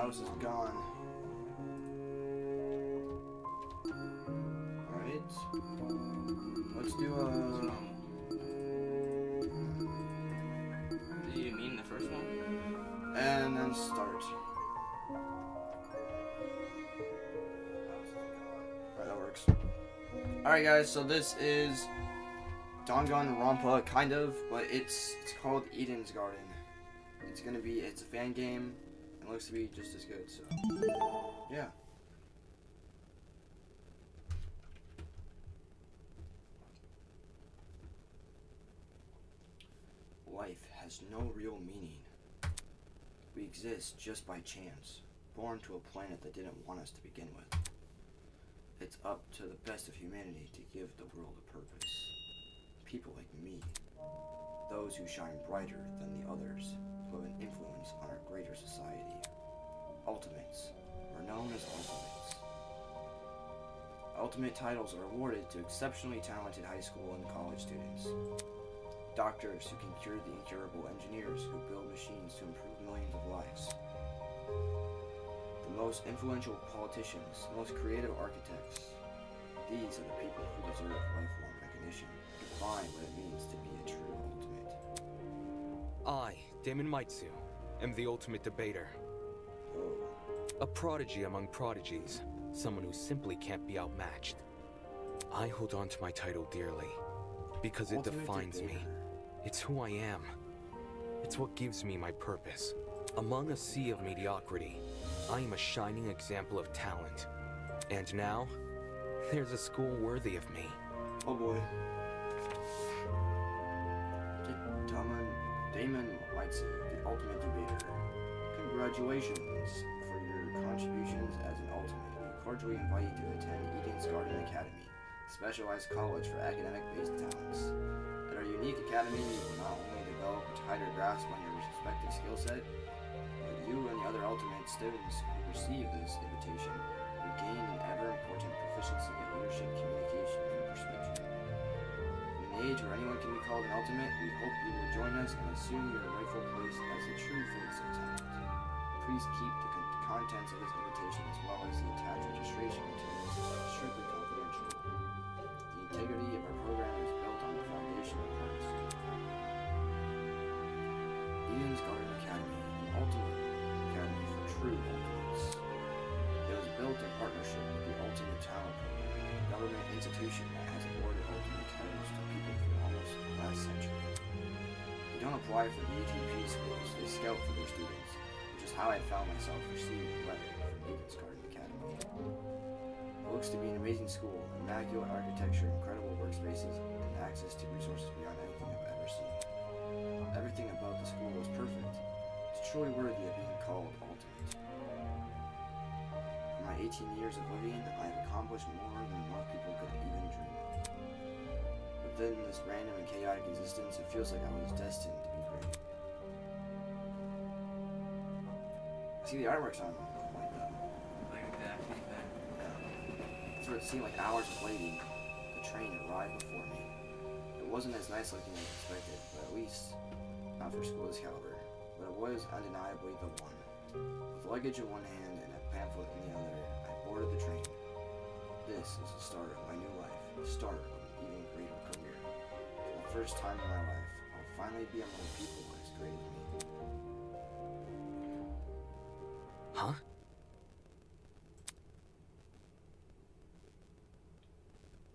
house is gone. Alright. Let's do Did you mean the first one? and then start. Alright, that works. Alright guys, so this is Danganronpa, kind of, but it's called Eden's Garden. It's a fan game, and it looks to be just as good, so, yeah. Life has no real meaning. We exist just by chance, born to a planet that didn't want us to begin with. It's up to the best of humanity to give the world a purpose. People like me, those who shine brighter than the others, who have an influence on our greater society. Ultimates are known as ultimates. Ultimate titles are awarded to exceptionally talented high school and college students. Doctors who can cure the incurable, engineers who build machines to improve millions of lives. The most influential politicians, the most creative architects. These are the people who deserve lifelong recognition, define what it means to be a true ultimate. I, Damon Maitsu, am the ultimate debater. Oh, A prodigy among prodigies, someone who simply can't be outmatched. I hold on to my title dearly, because it ultimate defines me. debater. It's who I am. It's what gives me my purpose. Among a sea of mediocrity, I am a shining example of talent. And now, there's a school worthy of me. Oh boy. Damon Maitsu, the ultimate debater. Congratulations for your contributions as an ultimate. We cordially invite you to attend Eden's Garden Academy, a specialized college for academic-based talents. At our unique academy, you will not only develop a tighter grasp on your respective skill set, but you and the other ultimate students who receive this invitation will gain an ever-important proficiency in leadership, communication, and persuasion. In an age where anyone can be called an ultimate, we hope you will join us and assume your rightful place as the true face of talent. Please keep the contents of this invitation as well as the attached registration materials strictly confidential. The integrity of our program is built on the foundation of privacy. Eden's Garden Academy, an ultimate academy for true ultimates. It was built in partnership with the Ultimate Talent Program, a government institution that has awarded ultimate titles to people for almost the last century. They don't apply for the ATP schools, they scout for their students, which is how I found myself receiving a letter from Eden's Garden Academy. It looks to be an amazing school, immaculate architecture, incredible workspaces, and access to resources beyond anything I've ever seen. Everything about the school is perfect. It's truly worthy of being called ultimate. In my 18 years of living, I have accomplished more than most people could even dream of. Within this random and chaotic existence, it feels like I was destined to be great. See, the artwork's on like that. Like exactly that. Yeah. Sort of seemed like hours of waiting. The train arrived before me. It wasn't as nice looking as expected, but at least not for school this caliber. But it was undeniably the one. With luggage in one hand and a pamphlet in the other, I boarded the train. This is the start of my new life, the start of an even greater career. For the first time in my life, I'll finally be among people as great as me. Huh?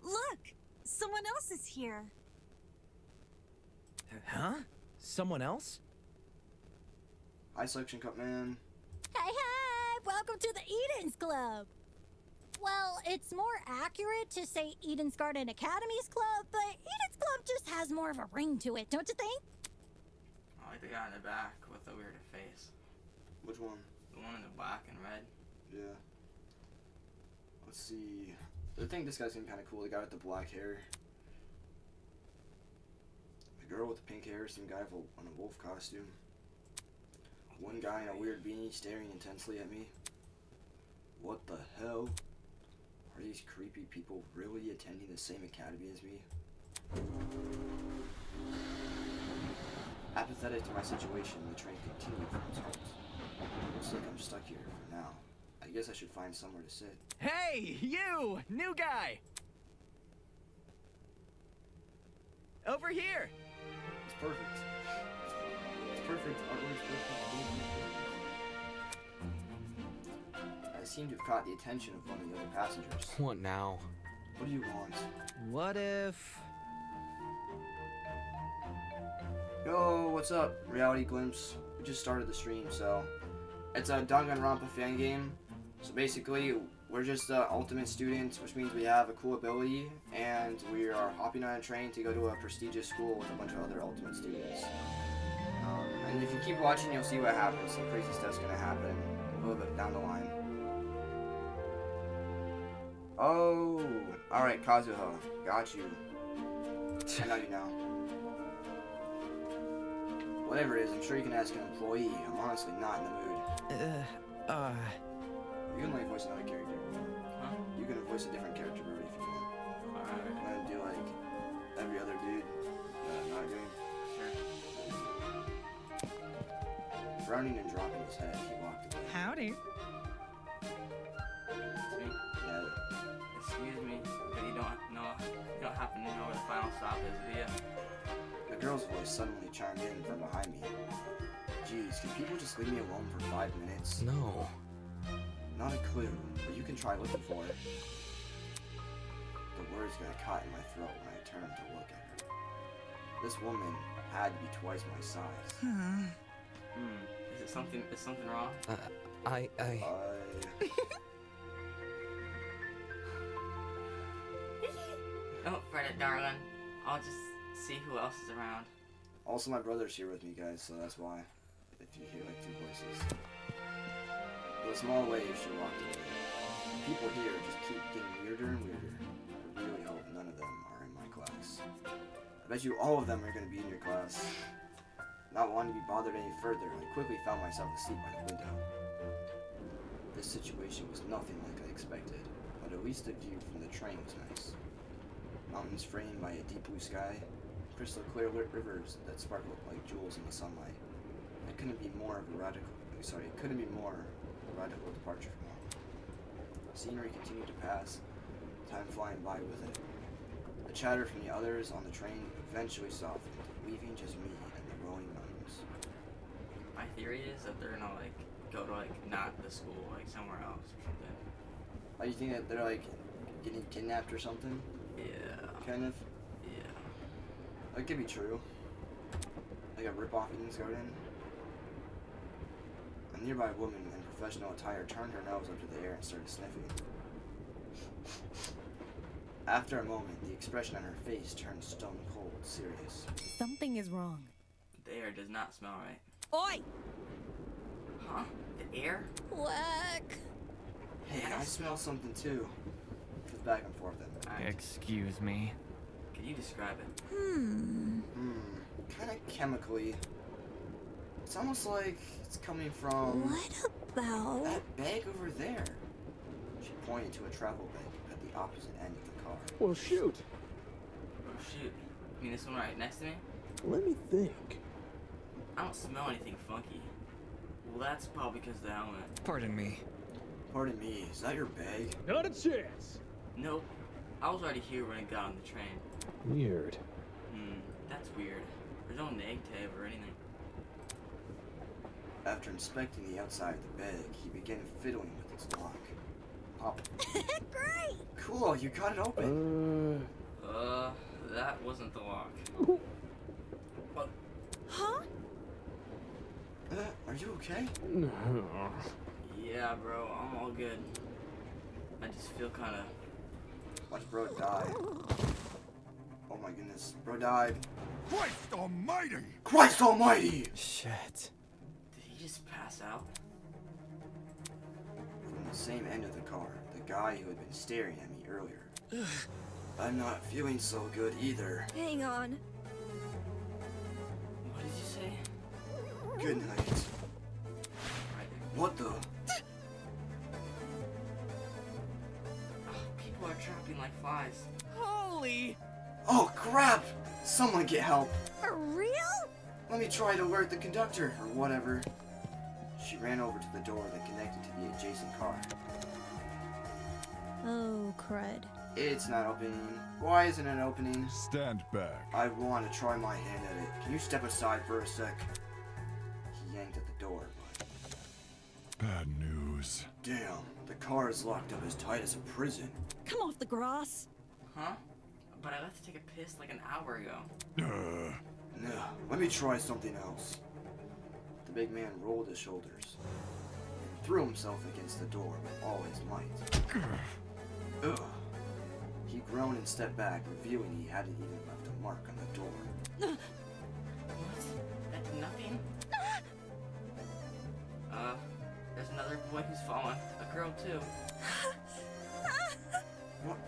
Look! Someone else is here. Huh? Someone else? Hi, Suction Cup Man. Hey, hey! Welcome to the Eden's Club! Well, it's more accurate to say Eden's Garden Academy's Club, but Eden's Club just has more of a ring to it, don't you think? I like the guy in the back with the weird face. Which one? The one in the black and red. Yeah. Let's see. I think this guy's gonna be kind of cool. The guy with the black hair. The girl with the pink hair. Some guy in a wolf costume. One guy in a weird beanie staring intensely at me. What the hell? Are these creepy people really attending the same academy as me? Apathetic to my situation, the train continued from its halt. Looks like I'm stuck here for now. I guess I should find somewhere to sit. Hey, you! New guy! Over here! It's perfect. It's perfect. Artwork's perfect. I seem to have caught the attention of one of the other passengers. What now? What do you want? What if... Yo, what's up? Reality Glimpse. We just started the stream, so... It's a Danganronpa fan game. So basically, we're just ultimate students, which means we have a cool ability, and we are hopping on a train to go to a prestigious school with a bunch of other ultimate students. And if you keep watching, you'll see what happens. Some crazy stuff's gonna happen a little bit down the line. Oh, alright, Kazuha. Got you. I know you know. Whatever it is, I'm sure you can ask an employee. I'm honestly not in the mood. You can like voice another character. Huh? You can voice a different character if you want. Alright. I'm gonna do like every other dude that I'm not doing. Sure. Frowning and dropping his head, he walked away. Howdy. It's me. Yeah, Excuse me, but you don't happen to know where the final stop is, do you? the girl's voice suddenly chimed in from behind me. Jeez, can people just leave me alone for 5 minutes? No. Not a clue, but you can try looking for it. The words got caught in my throat when I turned to look at her. This woman had to be twice my size. Is something wrong? Don't fret it, darling. I'll just see who else is around. Also, my brother's here with me, guys, so that's why. If you hear like 2 voices. With a small wave, she walked away. People here just keep getting weirder and weirder. I really hope none of them are in my class. I bet you all of them are going to be in your class. Not wanting to be bothered any further, I quickly found myself asleep by the window. This situation was nothing like I expected, but at least the view from the train was nice. Mountains framed by a deep blue sky, crystal clear rivers that sparkled like jewels in the sunlight. It couldn't be more radical departure from home. Scenery continued to pass, time flying by with it. The chatter from the others on the train eventually softened, leaving just me and the rolling mountains. My theory is that they're gonna like go to like not the school, like somewhere else or something. Oh, you think that they're like getting kidnapped or something? Yeah. Kind of? Yeah. That could be true. Like a rip-off Eden's Garden. A nearby woman in professional attire turned her nose up to the air and started sniffing. After a moment, the expression on her face turned stone cold, serious. Something is wrong. The air does not smell right. Oi! Huh? The air? Quack! Hey, I smell something too. It was back and forth then. Excuse me. Can you describe it? Kind of chemically. It's almost like it's coming from What about... that bag over there. She pointed to a travel bag at the opposite end of the car. Well, shoot. Oh shoot. You mean this one right next to me? Let me think. I don't smell anything funky. Well, that's probably because of the helmet. Pardon me. Pardon me, is that your bag? Not a chance. Nope. I was already here when it got on the train. Weird. That's weird. There's no neg tag or anything. After inspecting the outside of the bag, he began fiddling with its lock. Pop. Great! Cool, you got it open. That wasn't the lock. What? Huh? Are you okay? No. Yeah, bro, I'm all good. I just feel kinda... Watch bro die. Oh my goodness, bro died. Christ almighty! Christ almighty! Shit. Did he just pass out? From the same end of the car, the guy who had been staring at me earlier. I'm not feeling so good either. Hang on. What did you say? Good night. Right there. What the? People are trapping like flies. Holy! Oh crap! Someone get help. For real? Let me try to alert the conductor, or whatever. She ran over to the door that connected to the adjacent car. Oh, crud. It's not opening. Why isn't it opening? Stand back. I want to try my hand at it. Can you step aside for a sec? He yanked at the door, but... Bad news. Damn, the car is locked up as tight as a prison. Come off the grass. Huh? But I left to take a piss like an hour ago. No, let me try something else. The big man rolled his shoulders and threw himself against the door with all his might. Ugh. He groaned and stepped back, revealing he hadn't even left a mark on the door. What? That's nothing? There's another boy who's fallen. A girl, too.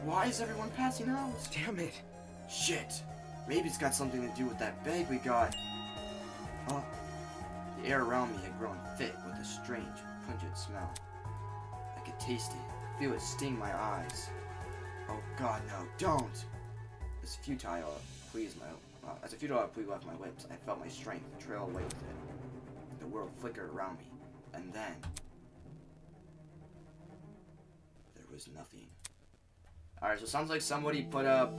Why is everyone passing out? Damn it! Shit! Maybe it's got something to do with that bag we got. Huh? The air around me had grown thick with a strange, pungent smell. I could taste it, feel it sting my eyes. Oh God, no! Don't! As a futile plea left my lips, I felt my strength trail away with it. The world flickered around me, and then there was nothing. Alright, so it sounds like somebody put up.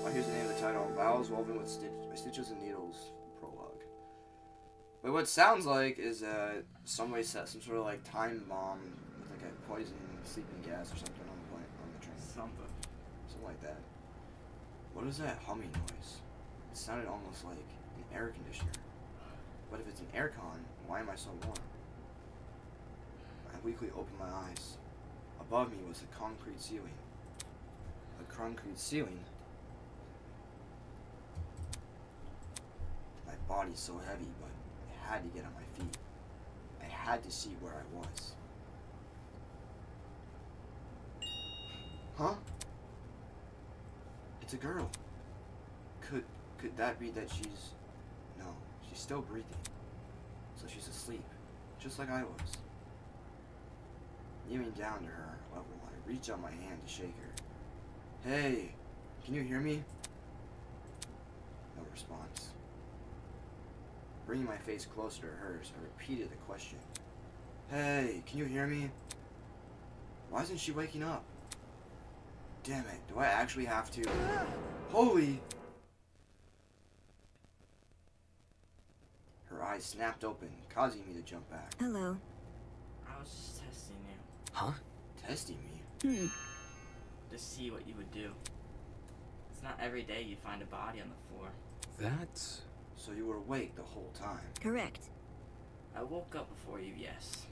Oh, here's the name of the title: Vows Woven with Stitches and Needles prologue. But what it sounds like is somebody set some sort of like time bomb with like a poison sleeping gas or something on the train. Something. Something like that. What is that humming noise? It sounded almost like an air conditioner. But if it's an aircon, why am I so warm? I weakly opened my eyes. Above me was a concrete ceiling. A concrete ceiling? My body's so heavy, but I had to get on my feet. I had to see where I was. Huh? It's a girl. Could that be that she's... No, she's still breathing. So she's asleep, just like I was. Kneeling down to her level, I reached out my hand to shake her. Hey, can you hear me? No response. Bringing my face closer to hers, I repeated the question. Hey, can you hear me? Why isn't she waking up? Damn it, do I actually have to? Holy! Her eyes snapped open, causing me to jump back. Hello. I was just testing you. Huh? Testing me? To see what you would do. It's not every day you find a body on the floor. That's... So you were awake the whole time? Correct. I woke up before you, yes.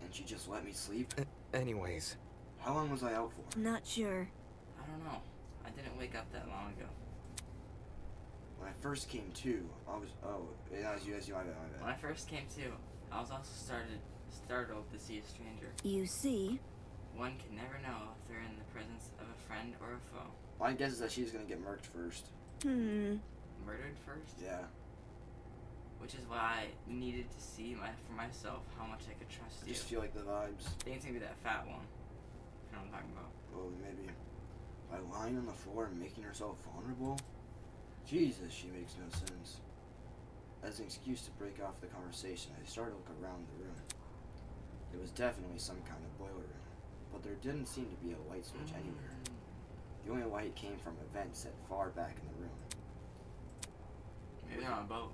And she just let me sleep? Anyways. How long was I out for? Not sure. I don't know. I didn't wake up that long ago. When I first came to, I was... Oh, that was you, my bad. When I first came to, I was also startled to see a stranger. You see? One can never know if they're in the presence of a friend or a foe. My guess is that she's gonna get murked first. Murdered first? Yeah. Which is why I needed to see for myself how much I could trust I you. just feel like the vibes. I think it's gonna be that fat one. You know what I'm talking about. Oh, maybe. By lying on the floor and making herself vulnerable? Jesus, she makes no sense. As an excuse to break off the conversation, I started to look around the room. It was definitely some kind of boiler room, but there didn't seem to be a light switch anywhere. The only light came from a vent set far back in the room. Maybe they're on a boat.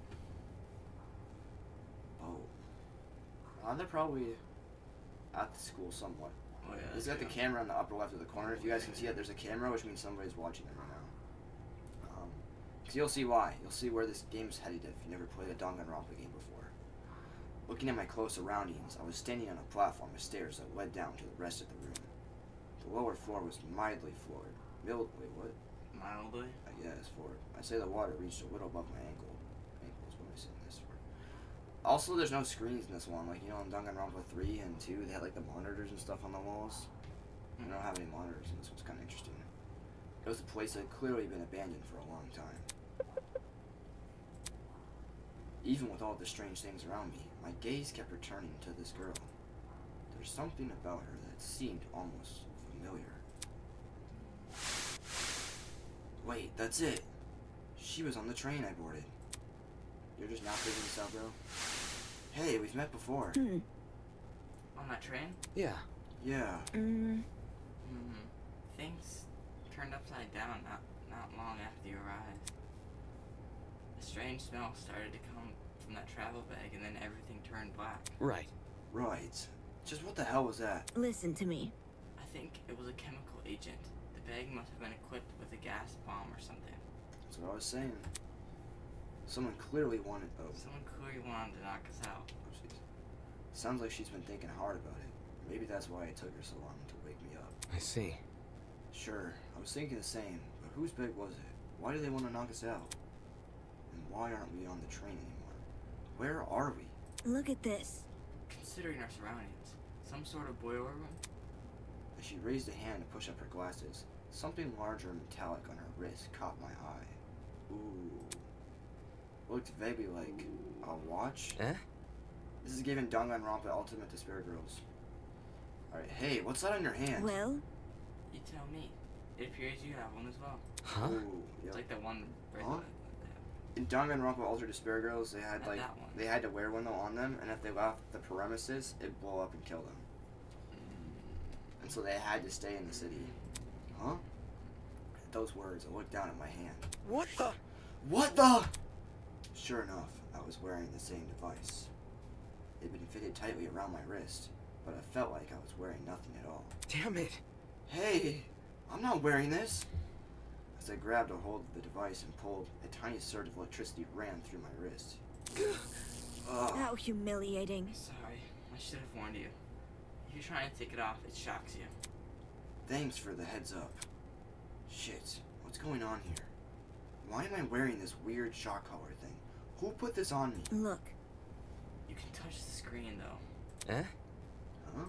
Oh. They're probably at the school somewhat. Oh yeah. It's got the camera in the upper left of the corner. If you guys can see it, there's a camera, which means somebody's watching it right now. So you'll see why. You'll see where this game's headed if you never played a Danganronpa game before. Looking at my close surroundings, I was standing on a platform of stairs that led down to the rest of the room. The lower floor was mildly floored. Wait, what? Mildly? I guess, floored. I'd say the water reached a little above my ankle. Ankles, what am I saying this for? Also, there's no screens in this one. Like, you know, in Danganronpa 3 and 2, they had, like, the monitors and stuff on the walls. I don't have any monitors, and this was kind of interesting. It was a place that had clearly been abandoned for a long time. Even with all the strange things around me, my gaze kept returning to this girl. There's something about her that seemed almost familiar. Wait, that's it. She was on the train I boarded. You're just not figuring this out, bro? Hey, we've met before. On that train? Yeah. Yeah. Things turned upside down not long after you arrived. A strange smell started to come from that travel bag, and then everything turned black. Right. Right. Just what the hell was that? Listen to me. I think it was a chemical agent. The bag must have been equipped with a gas bomb or something. That's what I was saying. Someone clearly wanted. Oh, Someone clearly wanted to knock us out. jeez. Sounds like she's been thinking hard about it. Maybe that's why it took her so long to wake me up. I see. Sure, I was thinking the same, but whose bag was it? Why do they want to knock us out? And why aren't we on the train anymore? Where are we? Look at this. Considering our surroundings, some sort of boiler room? As she raised a hand to push up her glasses, something larger and metallic on her wrist caught my eye. Ooh. Looked vaguely like a watch? Eh? This is giving Danganronpa Ultimate to Spare Girls. Alright, hey, what's that on your hand? Well, You tell me. It appears you have one as well. Huh? Ooh, It's yep. like the one right Huh? In Danganronpa Ultra Despair Girls, they had Not like that one. they had to wear one though on them, and if they left the premises, it'd blow up and kill them. And so they had to stay in the city. Huh? At those words, I looked down at my hand. What the? What the? Sure enough, I was wearing the same device. It'd been fitted tightly around my wrist, but I felt like I was wearing nothing at all. Damn it. Hey, I'm not wearing this. As I grabbed a hold of the device and pulled, a tiny surge of electricity ran through my wrist. Ugh. how humiliating. Sorry, I should have warned you. If you try and take it off, it shocks you. Thanks for the heads up. Shit, what's going on here? Why am I wearing this weird shock collar thing? Who put this on me? Look, You can touch the screen though. Eh? Huh?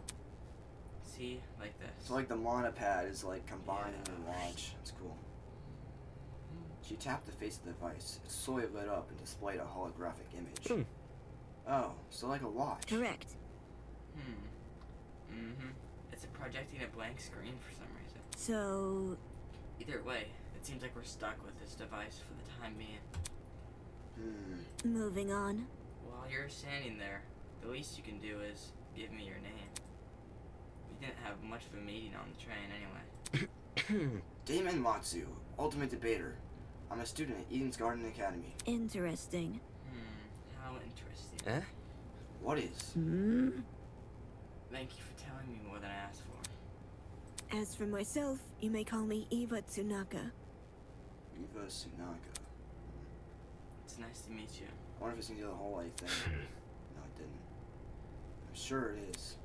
See, like this. So like the monopad is like combined in Yeah. your watch. That's cool. She tapped the face of the device. It slowly lit up and displayed a holographic image. Hmm. Oh, so like a watch. correct. It's projecting a blank screen for some reason. So, Either way, it seems like we're stuck with this device for the time being. moving on. While you're standing there, the least you can do is give me your name. We didn't have much of a meeting on the train anyway. Damon Matsu, Ultimate Debater. I'm a student at Eden's Garden Academy. Interesting. How interesting. Eh? What is? Thank you for telling me more than I asked for. As for myself, you may call me Eva Tsunaka. Eva Tsunaka. It's nice to meet you. I wonder if it's gonna do the whole life thing. No, it didn't. I'm sure it is.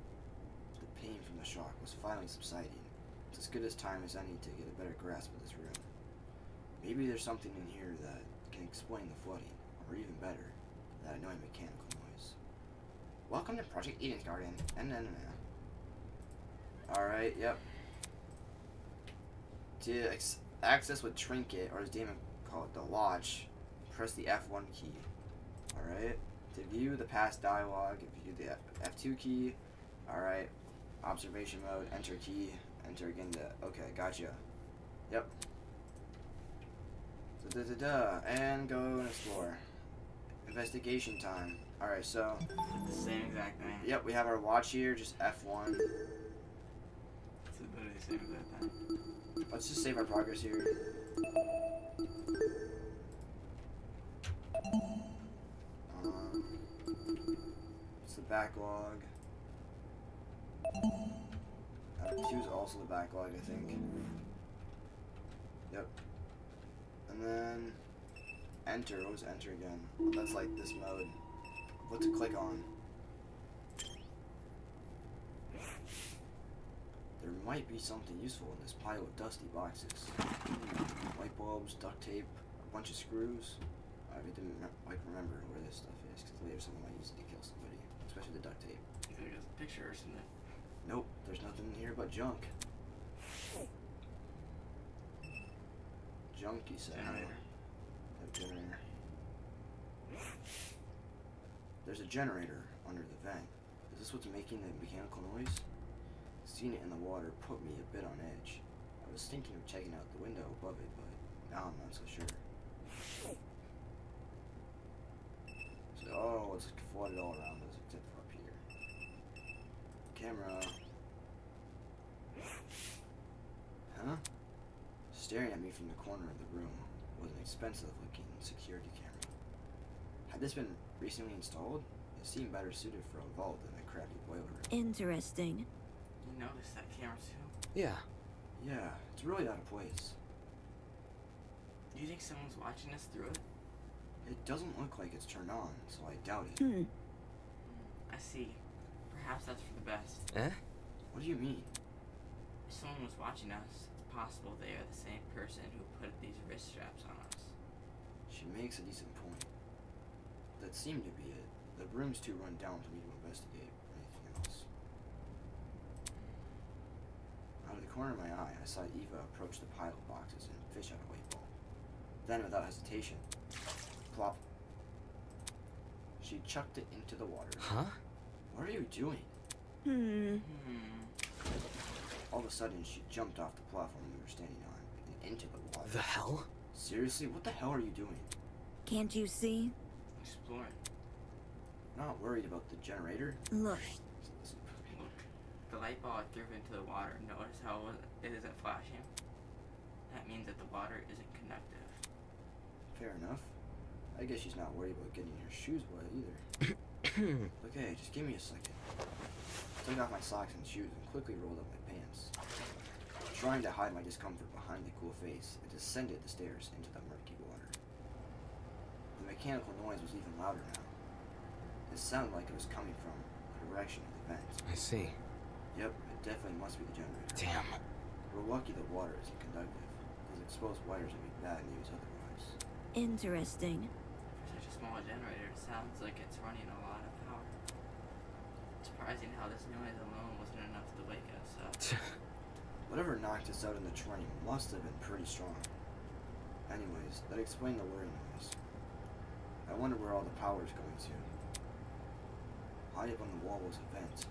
The pain from the shock was finally subsiding. It's as good as time as any to get a better grasp of this room. Maybe there's something in here that can explain the flooding, or even better, that annoying mechanical noise. Welcome to Project Eden's Garden. Alright, yep. To access with Trinket, or as Damon called it, the Lodge, press the F1 key. Alright. To view the past dialogue, view the F2 key. Alright. Observation mode, enter key, enter again the. Okay, gotcha. Yep. And go and explore. Investigation time. Alright, so. The same exact thing. Yep, we have our watch here, just F1. It's literally the same exact thing. Let's just save our progress here. It's the backlog. 2 is also the backlog, I think. Yep. And then enter. What was enter again? Oh, that's like this mode. What to click on. There might be something useful in this pile of dusty boxes. Light bulbs, duct tape, a bunch of screws. I didn't remember where this stuff is, because later someone might use it to kill somebody, especially the duct tape. You think it's a picture or something? Nope, there's nothing in here but junk. Junk, you say? Generator. A generator. There's a generator under the vent. Is this what's making the mechanical noise? Seeing it in the water put me a bit on edge. I was thinking of checking out the window above it, but now I'm not so sure. So Oh, it's flooded all around us except for up here. Camera. Huh? Staring at me from the corner of the room was an expensive-looking security camera. Had this been recently installed, it seemed better suited for a vault than a crappy boiler room. Interesting. You noticed that camera too? Yeah. Yeah, it's really out of place. Do you think someone's watching us through it? It doesn't look like it's turned on, so I doubt it. I see. Perhaps that's for the best. Eh? What do you mean? If someone was watching us, it's possible they are the same person who put these wrist straps on us. She makes a decent point. That seemed to be it. The room's too run down for me to investigate anything else. Out of the corner of my eye, I saw Eva approach the pile of boxes and fish out a weight ball. Then, without hesitation, plop. She chucked it into the water. Huh? What are you doing? All of a sudden, she jumped off the platform we were standing on and into the water. The hell? Seriously, what the hell are you doing? Can't you see? Exploring. Not worried about the generator? Look, Look, the light ball I threw into the water. Notice how it isn't flashing? That means that the water isn't conductive. Fair enough. I guess she's not worried about getting her shoes wet either. Okay, just give me a second. I took off my socks and shoes and quickly rolled up my pants. Trying to hide my discomfort behind the cool face, I descended the stairs into the murky water. The mechanical noise was even louder now. It sounded like it was coming from the direction of the vent. I see. Yep, it definitely must be the generator. Damn. We're lucky the water isn't conductive, because exposed wires would be bad news otherwise. interesting. For such a small generator, it sounds like it's running a lot of power. Surprising how this noise alone wasn't enough to wake us up. Whatever knocked us out in the train must have been pretty strong. Anyways, that explained the whirring noise. I wonder where all the power is going to. High up on the wall was a vent.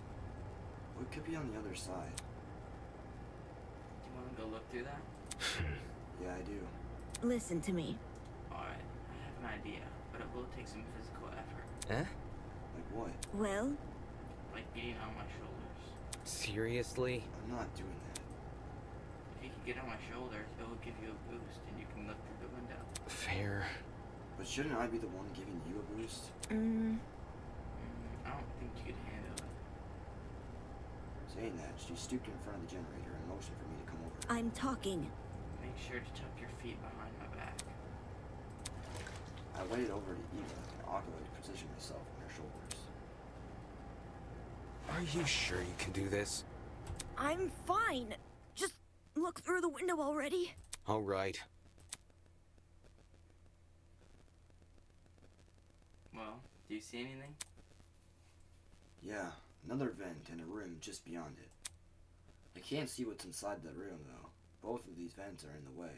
What could be on the other side? Do you want to go look through that? Yeah, I do. Listen to me. Alright, I have an idea, but it will take some physical effort. Eh? Like what? Well, Like getting on my shoulders. Seriously? I'm not doing that. If you can get on my shoulders, it will give you a boost and you can look through the window. Fair. But shouldn't I be the one giving you a boost? I don't think you could handle it. Saying that, she stooped in front of the generator and motioned for me to come over. I'm talking. Make sure to tuck your feet behind my back. I waded over to Eva and awkwardly positioned myself on her shoulders. Are you sure you can do this? I'm fine. Just look through the window already. All right. Well, do you see anything? Yeah, another vent and a room just beyond it. I can't see what's inside that room, though. Both of these vents are in the way.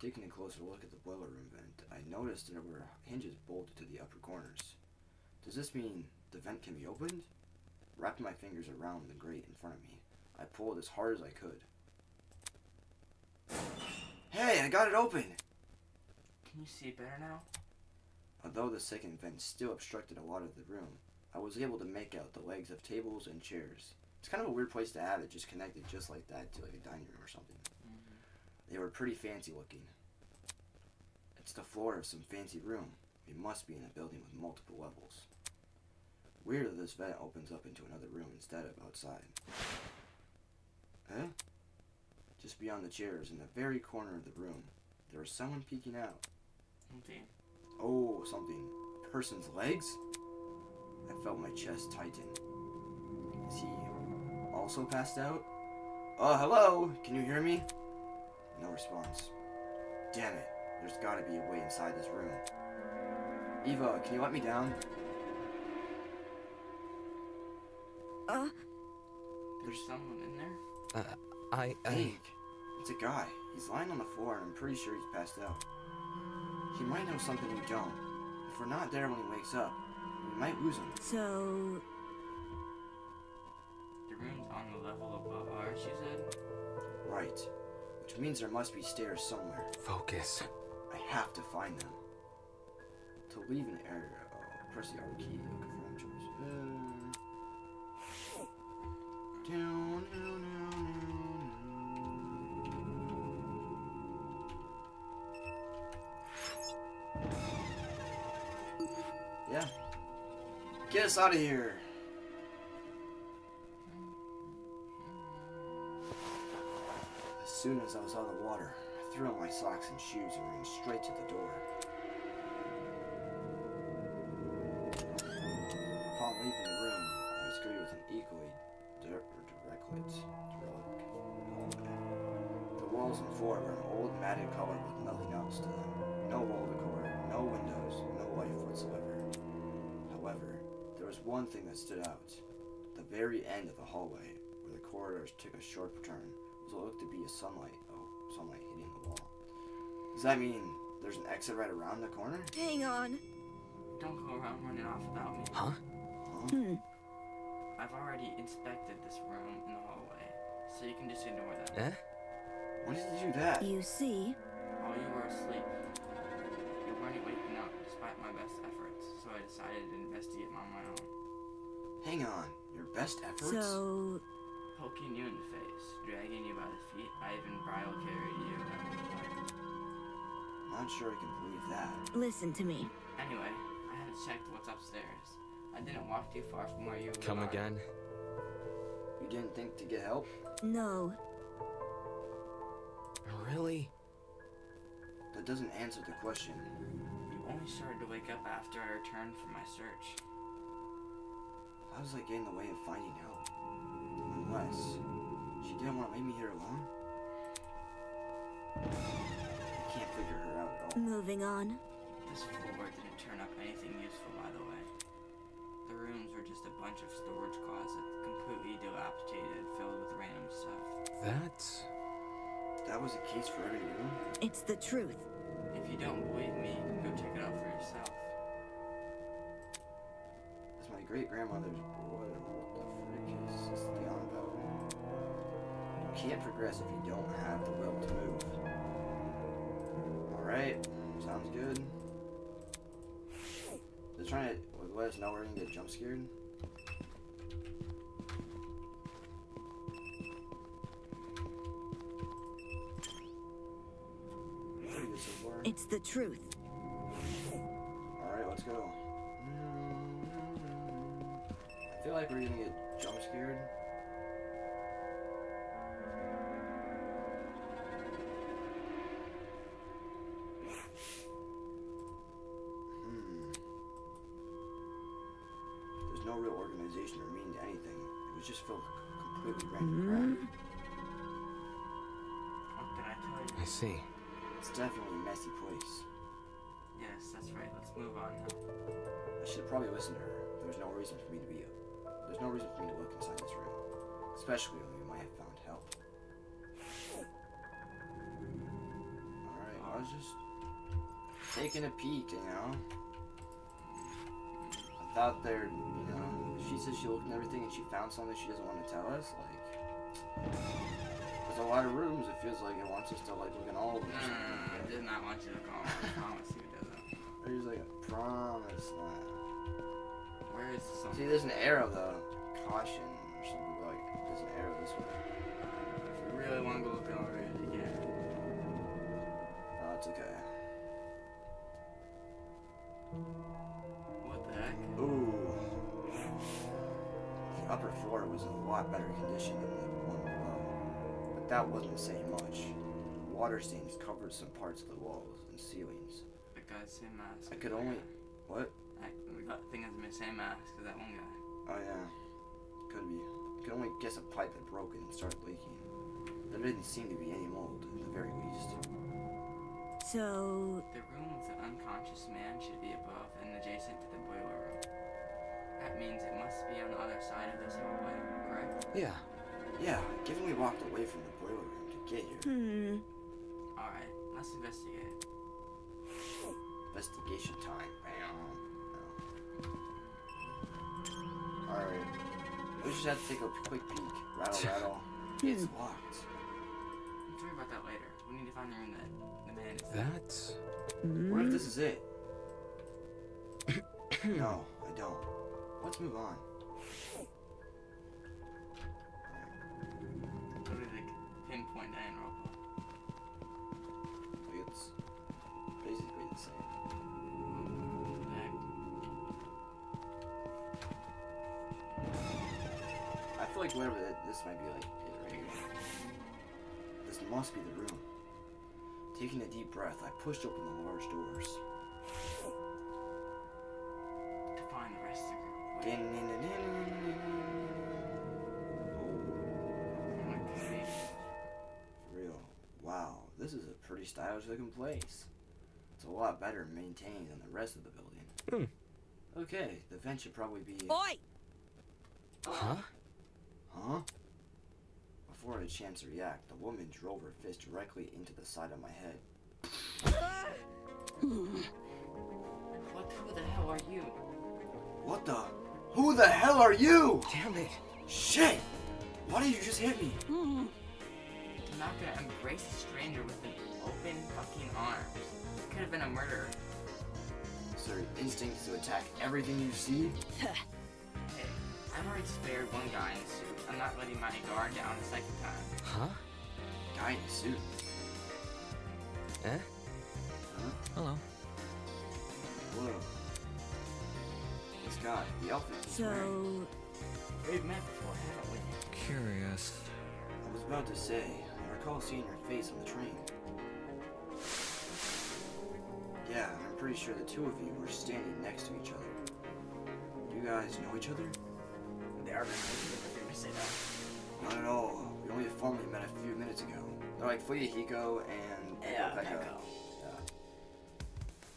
Taking a closer look at the boiler room vent, I noticed there were hinges bolted to the upper corners. Does this mean the vent can be opened? Wrapping my fingers around the grate in front of me, I pulled as hard as I could. Hey, I got it open! Can you see better now? Although the second vent still obstructed a lot of the room, I was able to make out the legs of tables and chairs. It's kind of a weird place to have it just connected just like that to like a dining room or something. They were pretty fancy looking. It's the floor of some fancy room. We must be in a building with multiple levels. Weird that this vent opens up into another room instead of outside. Huh? Just beyond the chairs, in the very corner of the room, there was someone peeking out. Okay. Oh, something. Person's legs? I felt my chest tighten. Is he also passed out? Hello? Can you hear me? No response. Damn it. There's gotta be a way inside this room. Eva, can you let me down? There's someone in there? Think. It's a guy. He's lying on the floor and I'm pretty sure he's passed out. He might know something we don't. If we're not there when he wakes up, we might lose him. So, The room's on the level above ours, you said? Right. Which means there must be stairs somewhere. Focus. I have to find them. To leave an area Press the R key to confirm choice. Down. Yeah. Get us out of here. As soon as I was out of the water, I threw on my socks and shoes and ran straight to the door. Upon leaving the room, I was greeted with an equally derelict hallway. The walls and floor were an old matted color with nothing else to them. No wall decor, no windows, no life whatsoever. However, there was one thing that stood out. At the very end of the hallway, where the corridors took a sharp turn, was what looked to be a sunlight hitting the wall. Does that mean there's an exit right around the corner? Hang on. Don't go around running off without me. Huh? I've already inspected this room in the hallway, so you can just ignore that. Eh? Why did you do that? You see? While you were asleep, you weren't waking up despite my best efforts, so I decided to investigate on my own. Hang on, your best efforts? So, Poking you in the face, dragging you by the feet, I even bridal carried you at one point. Not sure I can believe that. listen to me. Anyway, I haven't checked what's upstairs. I didn't walk too far from where you were. Come again? You didn't think to get help? No. Really? That doesn't answer the question. You only started to wake up after I returned from my search. How does that get in the way of finding help? Unless she didn't want to leave me here alone? I can't figure her out at all. Moving on. This floor didn't turn up anything useful, by the way. The rooms were just a bunch of storage closets, completely dilapidated and filled with random stuff. That was the case for every room? It's the truth. If you don't believe me, go check it out for yourself. That's my great-grandmother's... What the frick is this thing on about? You can't progress if you don't have the will to move. Alright, sounds good. They're trying to let us know we're gonna get jump scared. Pretty good so far. It's the truth. Alright, let's go. I feel like we're gonna get jump scared. There's no real organization or meaning to anything. It was just filled with completely random crap. What did I tell you? I see. It's definitely a messy place. Yes, that's right. Let's move on now. I should have probably listened to her. There's no reason for me to look inside this room. Especially when we might have found help. Alright, I was just taking a peek, you know? I thought there, you know, she said she looked at everything and she found something she doesn't want to tell us. Like, there's a lot of rooms. It feels like it wants us to, like, look in all of them. No, I did not want you to call me. I promise you it doesn't. There's like a promise that. Where is the See, there's an arrow though. Caution or something like. There's an arrow this way. If you really want to go look over it, you can. Oh, it's okay. What the heck? Ooh. The upper floor was in a lot better condition than the one below. But that wasn't saying much. Water stains covered some parts of the walls and ceilings. The guy's same mask. I could only. What? The thing is the same mask as that one guy. Oh yeah. Could be. I could only guess a pipe had broken and started leaking. There didn't seem to be any mold, at the very least. So, The room with the unconscious man should be above and adjacent to the boiler room. That means it must be on the other side of this hallway, correct? Yeah. Yeah, given we walked away from the boiler room to get here. Alright, let's investigate. Investigation time. Bam. Alright. We just have to take a quick peek. Rattle, rattle. It's locked. Let's worry about that later. We need to find the room that the man is in. That's... What if this is it? No, I don't. Let's move on. What did it pinpoint Danganronpa? Like, it's basically the same. I feel like whatever this might be like it right here. This must be the room. Taking a deep breath, I pushed open the large doors. To find the rest of your way. Okay. For real. Wow, this is a pretty stylish looking place. It's a lot better maintained than the rest of the building. Okay, the vent should probably be... Oi! Huh? Huh? Before I had a chance to react, the woman drove her fist directly into the side of my head. Who the hell are you? What the? Who the hell are you? Damn it. Shit! Why did you just hit me? I'm not gonna embrace a stranger with an open fucking arms. Could have been a murderer. So your instinct is to attack everything you see? Hey, I've already spared one guy in a suit. I'm not letting my guard down a second time. Huh? Guy in a suit. Eh? Huh? Hello. Whoa. This guy, the outfit he's wearing. So, We've met before, haven't we? Curious. I was about to say, I recall seeing your face on the train. Yeah, I'm pretty sure the two of you were standing next to each other. Do you guys know each other? They are going to say that. Not at all. We only formally met a few minutes ago. They're like Fuyahiko and Peko. Yeah.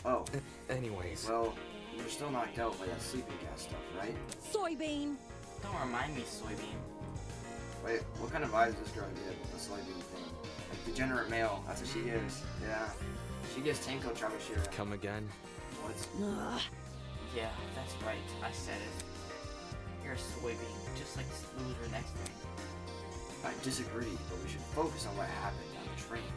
Oh, Anyways. well, you were still knocked out by that sleeping gas stuff, right? soybean. Don't remind me, Soybean. Wait, what kind of vibes does this girl give with the soybean thing? Like degenerate male, that's what she gives. Yeah. She gives Tenko Chabashira. Come again? What? Ugh. Yeah, that's right. I said it. You're a soybean, just like the loser next to me. I disagree, but we should focus on what happened on the train.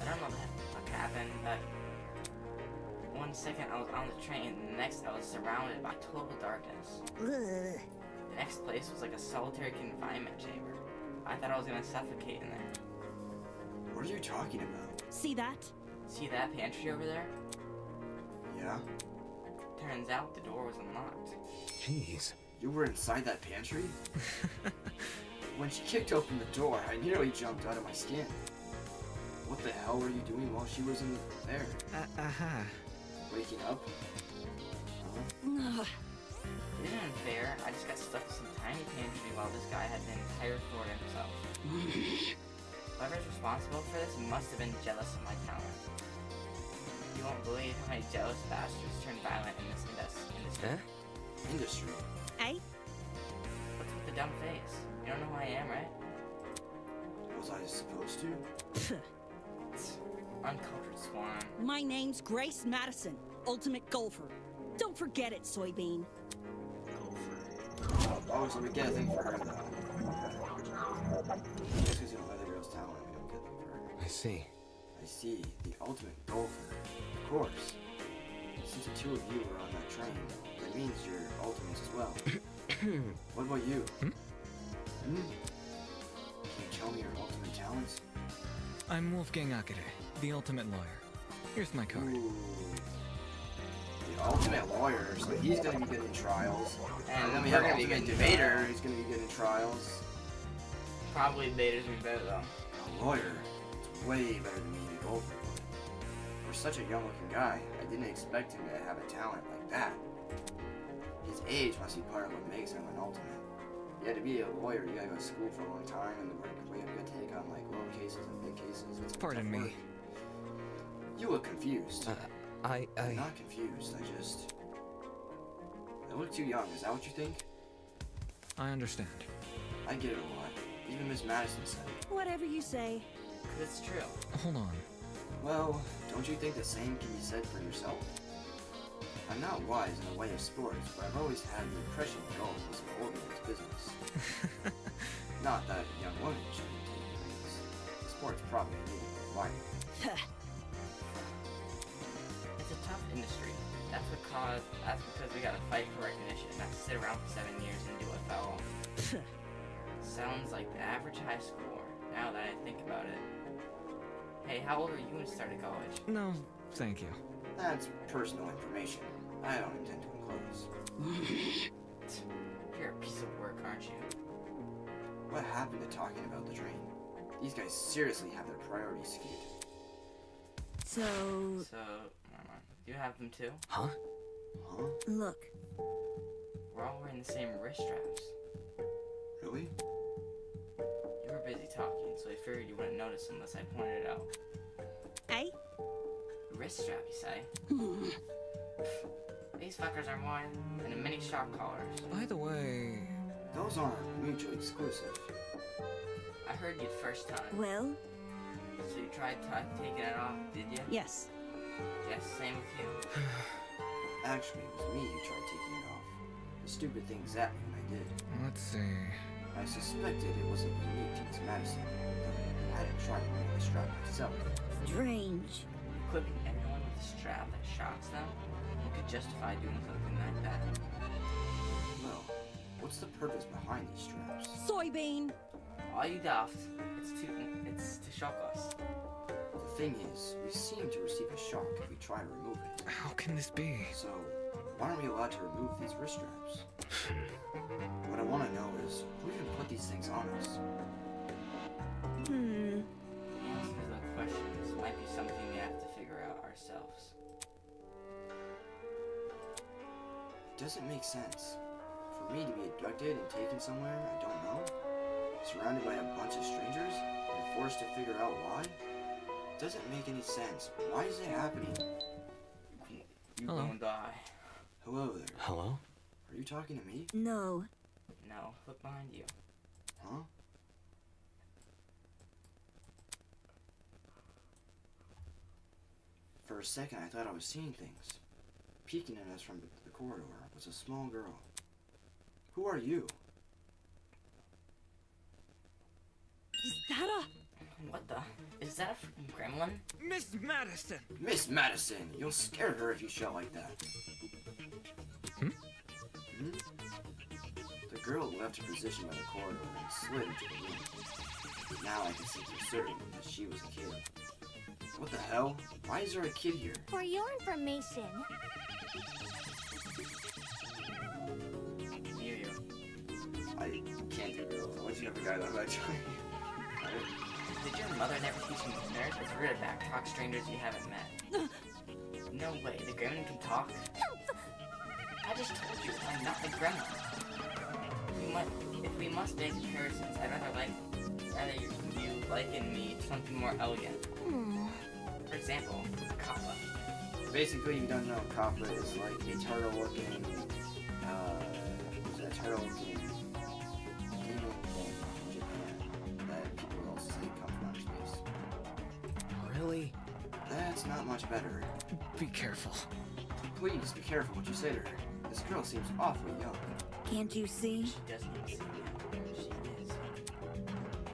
I don't know what happened, but 1 second I was on the train, and the next I was surrounded by total darkness. Ugh. The next place was like a solitary confinement chamber. I thought I was gonna suffocate in there. What are you talking about? See that? See that pantry over there? Yeah? Turns out the door was unlocked. Jeez. You were inside that pantry? When she kicked open the door, I nearly jumped out of my skin. What the hell were you doing while she was in there? Waking up? Huh? Ugh. It isn't unfair. I just got stuck in some tiny pantry while this guy had the entire floor to himself. Whoever's responsible for this must have been jealous of my talent. You won't believe how many jealous bastards turn violent in this industry. Eh? Industry. Eh? What's with the dumb face? You don't know who I am, right? Was I supposed to? Uncultured swine. My name's Grace Madison, ultimate golfer. Don't forget it, soybean. Oh, so we get a thing for her though. Just because you don't let the girl's talent, we don't get a thing for her. I see. I see. The ultimate golfer. Of course. Since the two of you were on that train, that means you're ultimates as well. What about you? Hmm? Can you tell me your ultimate talents? I'm Wolfgang Akere, the ultimate lawyer. Here's my card. Ooh. The ultimate lawyer, so he's gonna be good in trials. And then we have We're an gonna be ultimate good debater who's gonna be good in trials. Probably betas would be better though. A lawyer is way better than me in a golfer. For such a young looking guy, I didn't expect him to have a talent like that. His age must be part of what makes him an ultimate. Yeah, to be a lawyer, you gotta go to school for a long time, and the work you have to take on like little cases and big cases. It's Pardon tough me. work. You look confused. I'm not confused. I look too young. Is that what you think? I understand. I get it a lot. Even Miss Madison said it. Whatever you say. 'Cause it's true. Hold on. Well, don't you think the same can be said for yourself? I'm not wise in the way of sports, but I've always had the impression golf was an organized business. Not that a young woman shouldn't take things. The sport's probably needed for life. It's a tough industry. That's because we gotta fight for recognition, not sit around for 7 years and do a foul. Sounds like the average high schooler, now that I think about it. Hey, how old were you when you started college? No, thank you. That's personal information. I don't intend to enclose. You're a piece of work, aren't you? What happened to talking about the train? These guys seriously have their priorities skewed. So, never mind. You have them too? Huh? Huh? Look, We're all wearing the same wrist straps. Really? You were busy talking, so I figured you wouldn't notice unless I pointed it out. eh? Wrist strap, you say? These fuckers are more than a mini shock collars. By the way, Those aren't mutually exclusive. I heard you the first time. Well, So you tried taking it off, did you? yes. Yes, same with you. Actually, it was me who tried taking it off. The stupid thing zapped me when I did. let's see. I suspected it wasn't unique to Miss Madison, but I hadn't tried running the strap myself. Strange. Equipping anyone with a strap that shocks them could justify doing something like that. Well, what's the purpose behind these straps? Soybean. All you daft, it's to shock us. The thing is, we seem to receive a shock if we try to remove it. How can this be? So, why aren't we allowed to remove these wrist straps? What I want to know is, who even put these things on us? The answer to the questions might be something we have to figure out ourselves. It doesn't make sense. For me to be abducted and taken somewhere I don't know, surrounded by a bunch of strangers, and forced to figure out why? Doesn't make any sense. Why is it happening? You Hello. gonna die. Hello there. Hello? Are you talking to me? No. No, look behind you. Huh? For a second, I thought I was seeing things. Peeking at us from the corridor was a small girl. Who are you? Is that a... What the? Is that a freaking gremlin? Miss Madison! Miss Madison! You'll scare her if you shout like that. Hmm? Hmm? The girl left her position by the corridor and slid into the room. Now I can see for certain that she was a kid. What the hell? Why is there a kid here? For your information, Near you. I can't do girls. Unless you have a guy that I try. Did your mother never teach you manners? It's rude to backtalk strangers you haven't met. No way, the gremlin can talk? I just told you, I'm not a gremlin. If we must make comparisons, I'd rather you liken me to something more elegant. For example, Kappa. Basically, you don't know, Kappa is like a turtle-looking, turtle-looking demon thing in Japan that people also say comes from outer space. Really? That's not much better. Be careful. Please be careful what you say to her. This girl seems awfully young. Can't you see? She doesn't even see me. She is.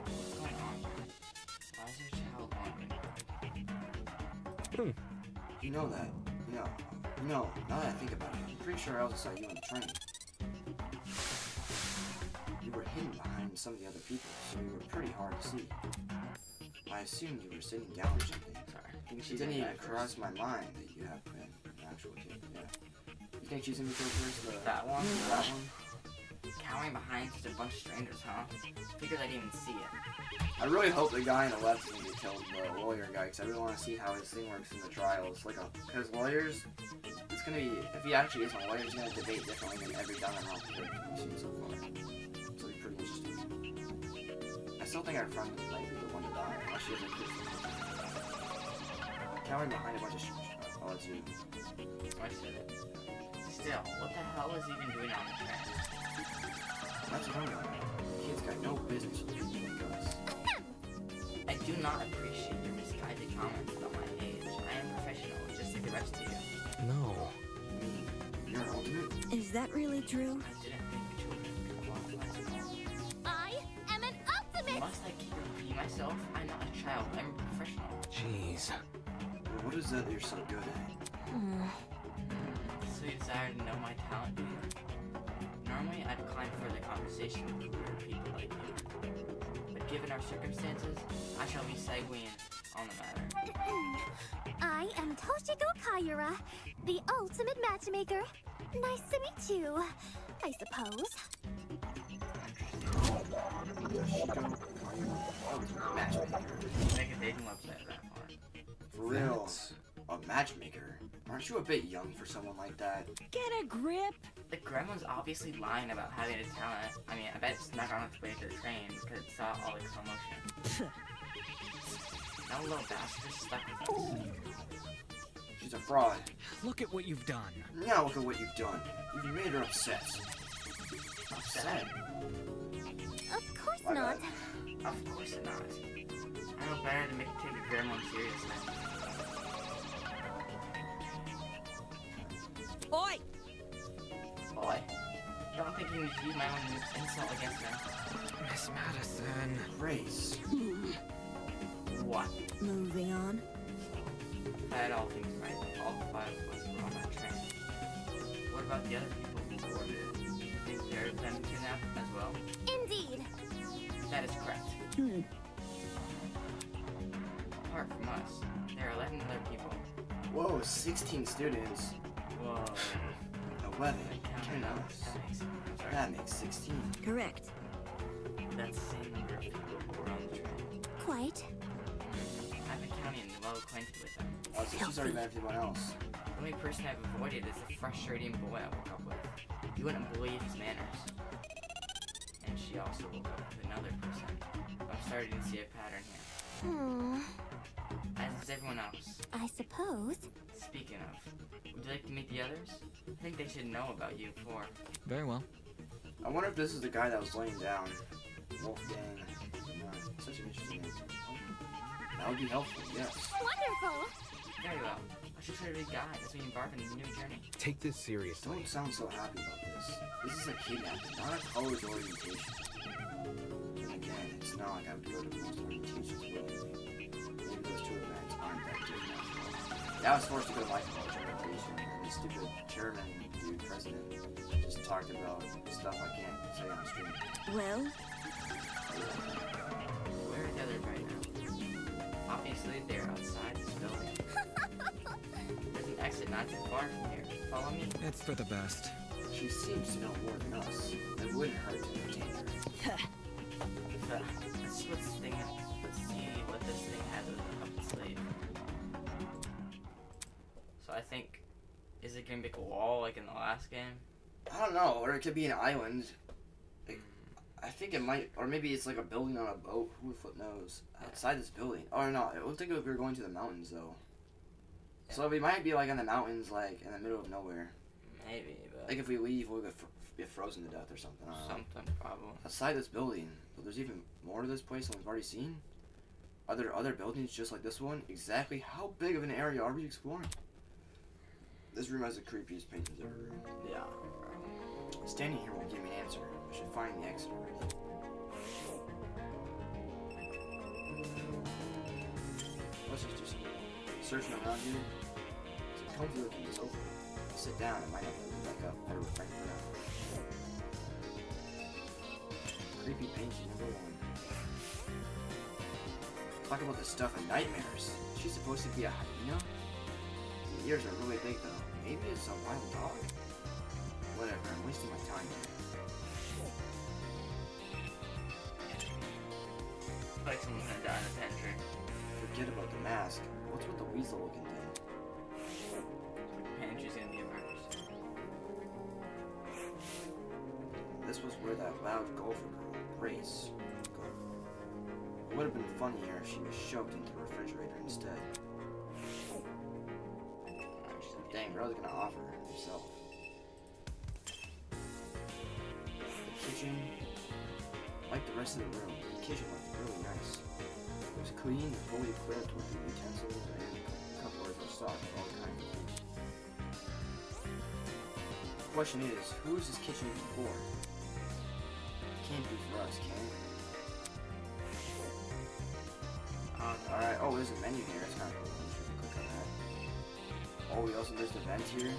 What's going on? Why is your child wandering? You know that. Now that I think about it, I'm pretty sure I also saw you on the train. You were hidden behind some of the other people, so you were pretty hard to see. I assumed you were sitting down or something. Sorry. It didn't even cross my mind that you have been an actual kid. Yeah. You think she's in the first? That one? That one? Cowering behind such a bunch of strangers, huh? Figured I didn't even see it. I really hope the guy on the left doesn't get killed, the lawyer guy, because I really want to see how his thing works in the trials. Because lawyers, it's gonna be, if he actually is a lawyer, he's gonna debate differently than every Danganronpa character we've seen so far. So it'll be pretty interesting. I still think our friend might be the one to die, unless she has a kid. Cowering behind a bunch of oh, that's you. I said it. Still, what the hell is he even doing on the train? That's what I'm wondering. The kid's got no business with people like us. I do not appreciate your misguided comments about my age. I am professional, just like the rest of you. No. I mean, you're an ultimate. Is that really true? I didn't think children could qualify as an ultimate. I am an ultimate. Must I keep repeating myself? I'm not a child, I'm a professional. Jeez. Well, what is that you're so good at? So you decided to know my talent, do you? Normally, I'd decline further conversation with weird people like you. But given our circumstances, I shall be segueing on the matter. I am Toshiko Kaiyura, the ultimate matchmaker. Nice to meet you, I suppose. Matchmaker. Make a dating website of that part. For real. A matchmaker? Aren't you a bit young for someone like that? Get a grip. The gremlin's obviously lying about having a talent. I mean, I bet it's not on its way to the train because it saw all the commotion. That little bastard is stuck with us. She's a fraud. Look at what you've done. Now look at what you've done. You've made her upset. Upset? Of course My not. bad. Of course not. I know better than make it take the gremlin seriously. Oi! Boy, don't think you can use my own insult against me. Miss Madison. Grace. What? Moving on. I had all things right. All 5 of us were on that train. What about the other people who boarded it? You think they're been kidnapped as well? Indeed. That is correct. Apart from us, there are 11 other people. Whoa, 16 students. Whoa. 11. Counting Count up. us. That makes, I'm sorry. That makes 16. Correct. That's the same number of people who were on the train. Quite. I've been counting and well acquainted with them. Oh, so she's already met everyone else. The only person I've avoided is the frustrating boy I woke up with. You wouldn't believe his manners. And she also woke up with another person. I'm starting to see a pattern here. As is everyone else. I suppose. Speaking of, would you like to meet the others? I think they should know about you before. Very well. I wonder if this is the guy that was laying down. Wolfgang. Such an interesting name. That would be helpful, yes. Wonderful. Very well. I should try to be a guide as we embark on a new journey. Take this seriously. Don't sound so happy about this. This is a kidnapping, not a college orientation. And again, it's not like I would go to most orientations willingly. Maybe those 2 events aren't that good enough. Yeah, I was forced to go to my college orientation, and this stupid chairman, dude, president, just talked about stuff I can't say on stream. Well, Where are the others right now? Obviously, they're outside this building. There's an exit not too far from here. Follow me. It's for the best. She seems to know more than us. It wouldn't hurt to entertain her. Let's see what this thing. Let's see what this thing has up its sleeve. So I think, is it gonna be a wall like in the last game? I don't know, or it could be an island. I think it might, or maybe it's like a building on a boat. Who the fuck knows? Outside this building. Or not. It looked like we were going to the mountains though. Yeah. So we might be like in the mountains, like in the middle of nowhere. Maybe, but Like if we leave, we'll get frozen to death or something. I don't know. something probably. Outside this building, but there's even more to this place than we've already seen. Are there other buildings just like this one? Exactly how big of an area are we exploring? This room has the creepiest paintings ever. Yeah. Standing here won't give me an answer. I should find the exit already. Let's just do some searching around here. It's a comfy looking sofa. Sit down, I might have to move back up. Better refrain for now. Creepy painting number 1. Talk about the stuff of nightmares. She's supposed to be a hyena? The ears are really big though. Maybe it's a wild dog. Whatever, I'm wasting my time here. Like someone's gonna die in the pantry. Forget about the mask. What's with the weasel looking thing? The pantry's gonna be a murder scene. This was where that loud golfer girl, Grace, it would have been funnier if she was shoved into the refrigerator instead. Dang, bro, I was gonna offer herself. The kitchen, like the rest of the room, the kitchen looked really nice. It was clean and fully equipped with the utensils and cupboards were stocked with all kinds of food. The question is, who is this kitchen even for? It can't be for us, can it? Alright, oh, there's a menu here, it's kinda cool. I'm sure we can click on that. Oh, we also there's the vent here.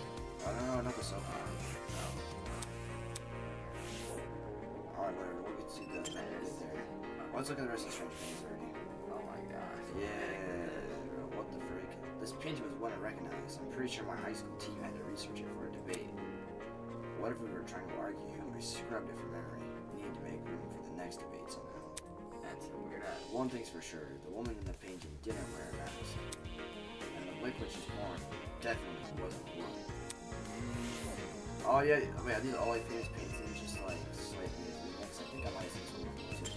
I don't know, not the sofa. Alright, whatever. We can see the vent right there. Let's look at the rest of the strange paintings already. Oh my gosh. Yeah, what the frick? This painting was one I recognized. I'm pretty sure my high school team had to research it for a debate. What if we were trying to argue? I scrubbed it from memory. We need to make room for the next debate somehow. That's a weird ass. One thing's for sure, the woman in the painting didn't wear a mask. And the liquid she's pouring definitely wasn't blood. Oh yeah, I mean, these are all I famous paintings, just like slightly remixed. I think I might have seen some of them too.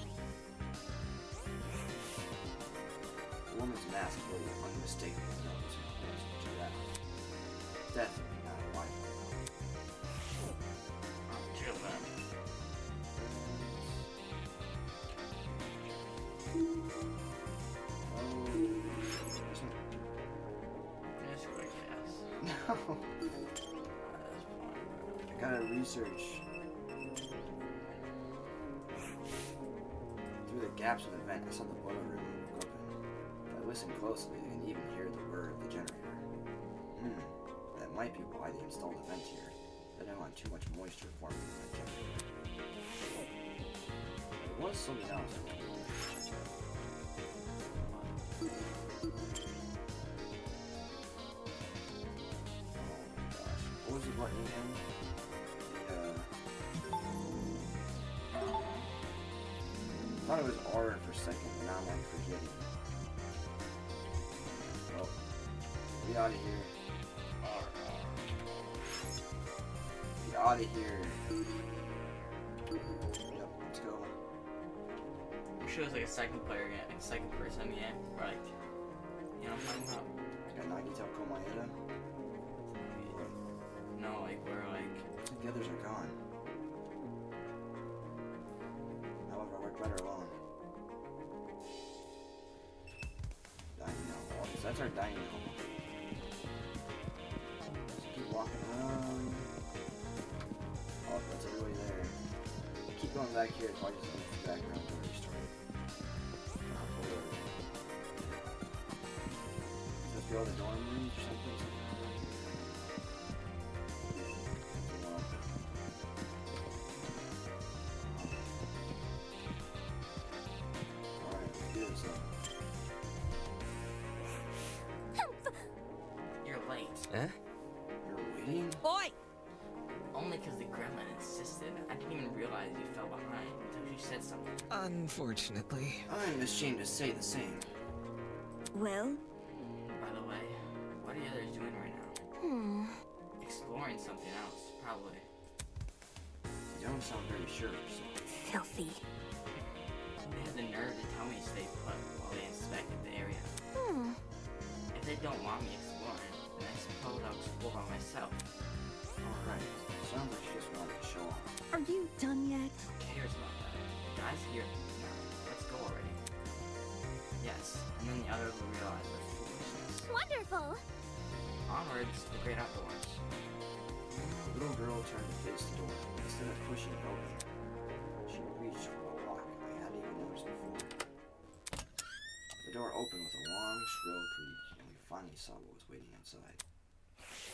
The woman's mask was unmistakable nose and horns of a giraffe. Definitely not a white one. Chill, man. Oh, this one. Just quick ass. No. I gotta research through the gaps in the vent. I saw the boiler room open. If I listen closely, I can even hear the whir of the generator. That might be why they installed a vent here. They didn't want too much moisture forming in that generator. There was something else I wanted to check out. Oh my gosh. What was the button again? I thought it was R for a second, but now I'm like forgetting. Well, get out of here. Get out of here. Yep, let's go. I'm sure there's like a second player game, like second person game, where like, you know what I'm talking about? Got Nagito Komaeda. No, like where like, The others are gone. However, I work better alone. Dino. Oh, that's our Dino. Just keep walking around. Oh, that's everybody there. Keep going back here until I just leave the background where we started. Does this be all the dorm rooms or something? you're late. Eh? You're waiting? Oi! Only because the gremlin insisted. I didn't even realize you fell behind until you said something. Unfortunately. I'm ashamed to say the same. Well, By the way, what are the others doing right now? Exploring something else, probably. You don't sound very sure of yourself. filthy. They had the nerve to tell me to stay put while they inspected the area. If they don't want me exploring, then I suppose I'll explore by myself. Alright, sounds like she just wanted to show off. Are you done yet? Who cares about that? The guy's here now. Let's go already. Yes, and then the others will realize their foolishness. Wonderful! Onwards to the great outdoors. The little girl turned to face the door. Instead of pushing it open, she reached for a lock I hadn't even noticed before. The door opened with a long, shrill creak, and we finally saw what was waiting outside.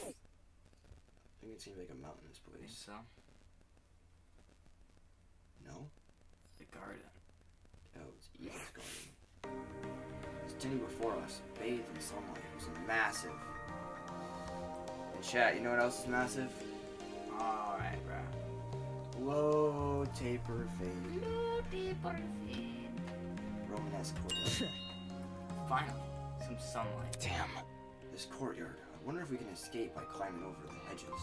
I think it seemed like a mountainous Think place. so? No? The garden. Oh, it's Eden's garden. Standing before us, bathed in sunlight, was massive. And chat, you know what else is massive? Alright, bro. Low taper fade. Perfect. Romanesque courtyard. Finally, some sunlight. Damn. This courtyard. I wonder if we can escape by climbing over the hedges.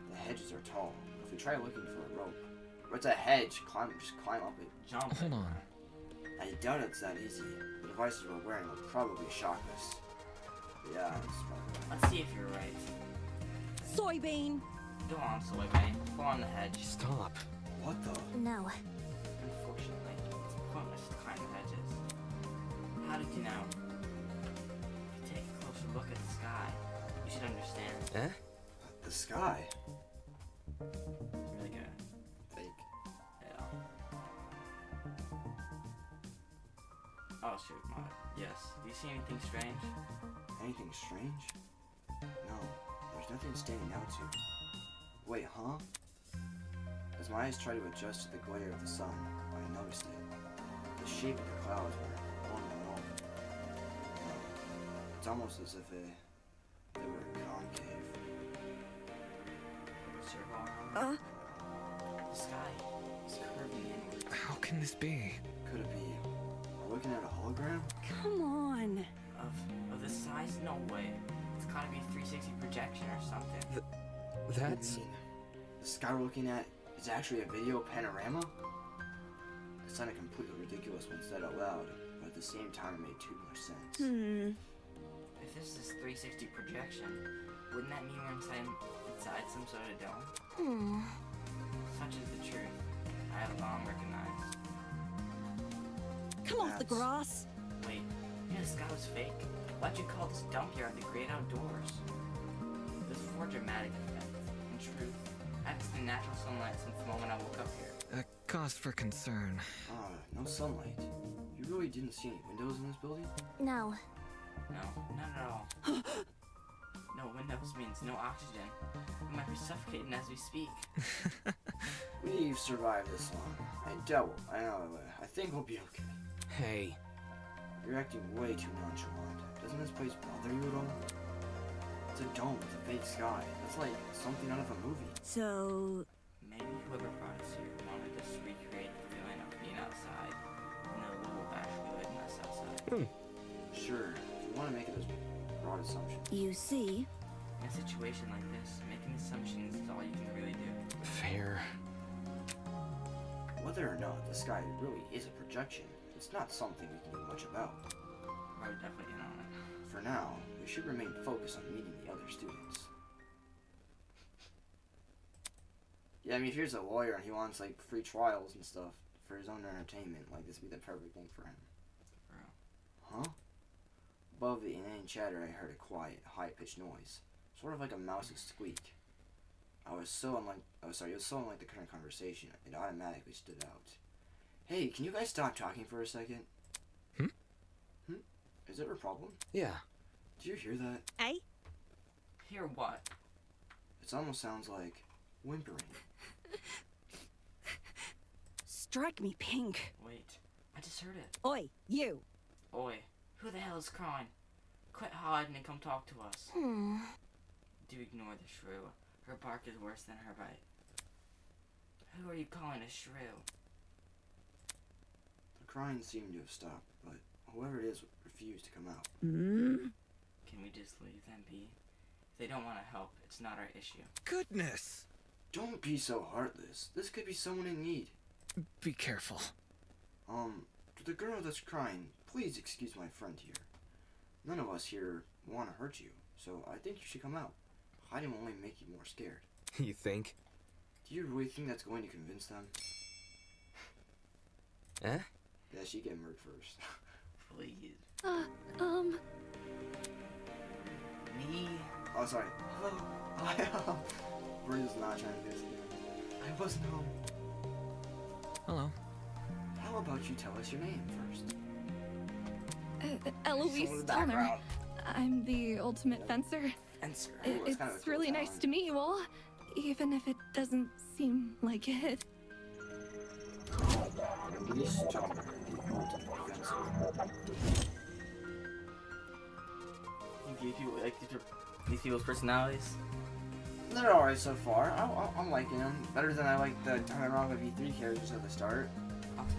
The hedges are tall. If we try looking for a rope, what's a hedge? Just climb up it. Jump. Hold on. I doubt it's that easy. The devices we're wearing will probably shock us. Yeah, it's probably. Let's see if you're right. Soybean! Go on, Soybean. Go on the hedge. Stop. What the? No. Unfortunately, it's pointless to climb the hedges. How did you know? If you take a closer look at the sky, you should understand. Eh? The sky. Really good. Fake. Yeah. Oh shoot, my. Yes. Do you see anything strange? Anything strange? nothing standing out to me. Wait, huh? As my eyes tried to adjust to the glare of the sun, I noticed it. The shape of the clouds were one and all. It's almost as if they were concave. Circle. The sky is curving inwards. How can this be? Could it be we're looking at a hologram? Come on. Of this size? No way. It's gotta be a 360 projection or something. That's... You mean the sky we're looking at is actually a video panorama? It sounded completely ridiculous when said out loud, but at the same time it made too much sense. If this is 360 projection, wouldn't that mean we're inside some sort of dome? Such is the truth. I have long recognized. Come off the That's- grass. Wait, you know the sky was fake? Why'd you call this dump yard the great outdoors? This for dramatic effect. In truth, I haven't seen natural sunlight since the moment I woke up here. A cause for concern. No sunlight. You really didn't see any windows in this building? No. No, not at all. No windows means no oxygen. We might be suffocating as we speak. We've survived this long. I think we'll be okay. Hey, You're acting way too nonchalant. Doesn't this place bother you at all? It's a dome with a fake sky. That's like something out of a movie. So, Maybe whoever brought us here wanted us to recreate the feeling of being outside, and the little actually letting us outside. Sure, if you want to make it as broad assumption. you see, In a situation like this, making assumptions is all you can really do. fair. Whether or not the sky really is a projection, it's not something we can do much about. I would definitely in on it. For now, we should remain focused on meeting the other students. Yeah, I mean, if here's a lawyer and he wants, like, free trials and stuff for his own entertainment, like, this would be the perfect thing for him. Bro. Huh? Above the inane chatter, I heard a quiet, high-pitched noise, sort of like a mouse's squeak. It was so unlike the current conversation, it automatically stood out. Hey, can you guys stop talking for a second? Hmm? Is there a problem? Yeah. Do you hear that? eh? Hear what? It almost sounds like whimpering. Strike me pink. Wait, I just heard it. Oi, you. Oi, who the hell is crying? Quit hiding and come talk to us. Do ignore the shrew. Her bark is worse than her bite. Who are you calling a shrew? The crying seemed to have stopped, but whoever it is refused to come out. Can we just leave them be? If they don't want to help, it's not our issue. Goodness! Don't be so heartless. This could be someone in need. Be careful. To the girl that's crying, please excuse my friend here. None of us here want to hurt you, so I think you should come out. Hiding will only make you more scared. You think? Do you really think that's going to convince them? Eh? Yeah, she get murdered first. Please. Me? Oh, sorry. Hello. We're just not trying to do this again. I wasn't home. Hello. How about you tell us your name first? Eloise Someone in the Donner. background. I'm the ultimate fencer. Fencer. Ooh, it's It's kind of a cool really talent. nice to meet you all, even if it doesn't seem like it. Eloise Donner, the ultimate fencer. You like these people's personalities? They're alright so far. I'm liking them. Better than I like the Danganronpa V3 characters at the start.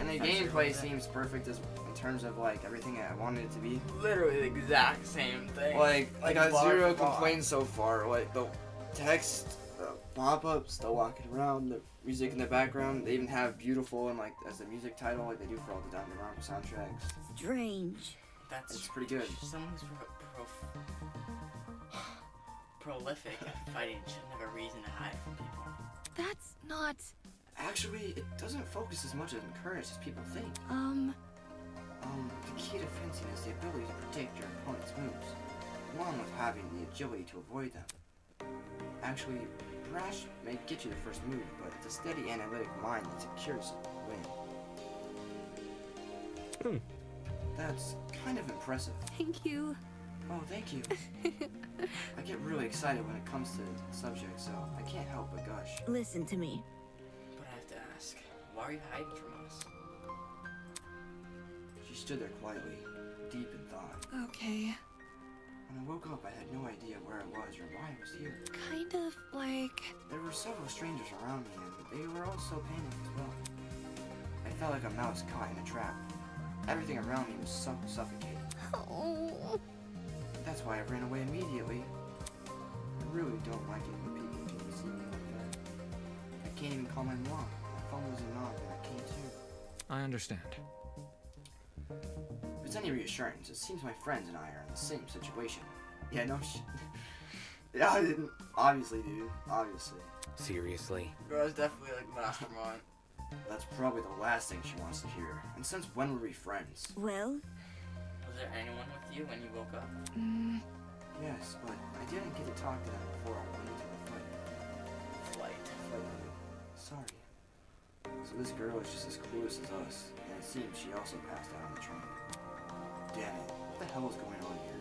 And the gameplay seems perfect as in terms of like everything I wanted it to be. Literally the exact same thing. Like I got bar zero for bar. complaints so far. Like the text, the pop-ups, the walking around, the music in the background. They even have beautiful and like as the music title, like they do for all the Danganronpa soundtracks. Strange. That's It's pretty good. Someone who's prolific at fighting shouldn't have a reason to hide from people. That's not. Actually, it doesn't focus as much on courage as people think. The key to fencing is the ability to predict your opponent's moves, along with having the agility to avoid them. Actually, brash may get you the first move, but it's a steady analytic mind that secures the win. That's kind of impressive. Thank you. Oh, thank you. I get really excited when it comes to subjects, so I can't help but gush. Listen to me. But I have to ask, why are you hiding from us? She stood there quietly, deep in thought. Okay. When I woke up, I had no idea where I was or why I was here. Kind of like... There were several strangers around me, and they were all so panicked as well. I felt like a mouse caught in a trap. Everything around me was suffocating. Oh. That's why I ran away immediately. I really don't like it when people can see me like that. I can't even call my mom. My phone wasn't on, and I can't too. I understand. If it's any reassurance, it seems my friends and I are in the same situation. Yeah, no shit. Yeah, I didn't. Obviously, dude. Obviously. Seriously? Girl's definitely like mastermind. That's probably the last thing she wants to hear. And since when were we friends? Well, Was there anyone with you when you woke up? Yes, but I didn't get to talk to them before I went into the fight. Flight. Sorry. So this girl is just as clueless as us, and it seems she also passed out on the train. Damn it, what the hell is going on here?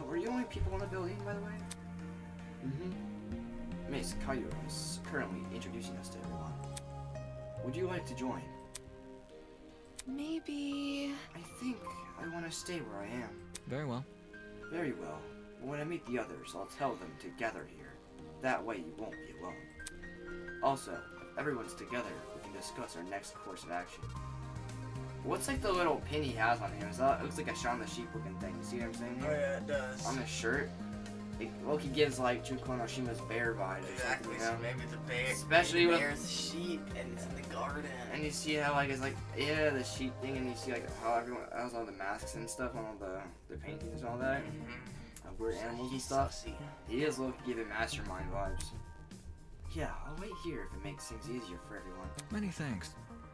Were you the only people in the building, by the way? Mm-hmm. Miss Kayura is currently introducing us to everyone. Would you like to join? Maybe... I think I want to stay where I am. Very well. Very well. When I meet the others, I'll tell them to gather here. That way you won't be alone. Also, if everyone's together, we can discuss our next course of action. What's like the little pin he has on him? It looks like a Shaun the Sheep looking thing. You see what I'm saying Oh here? yeah, it does. On his shirt. Loki gives like Juko no Shima's bear vibes Exactly, or so something, you know? maybe the bear. Especially maybe with- the bear's a sheep and it's in the garden. And you see how like it's like the sheep thing, and you see like how everyone has all the masks and stuff on all the paintings and all that. Of weird animals and stuff. Sussy. He is Loki giving mastermind vibes. Yeah, I'll wait here if it makes things easier for everyone. Many thanks.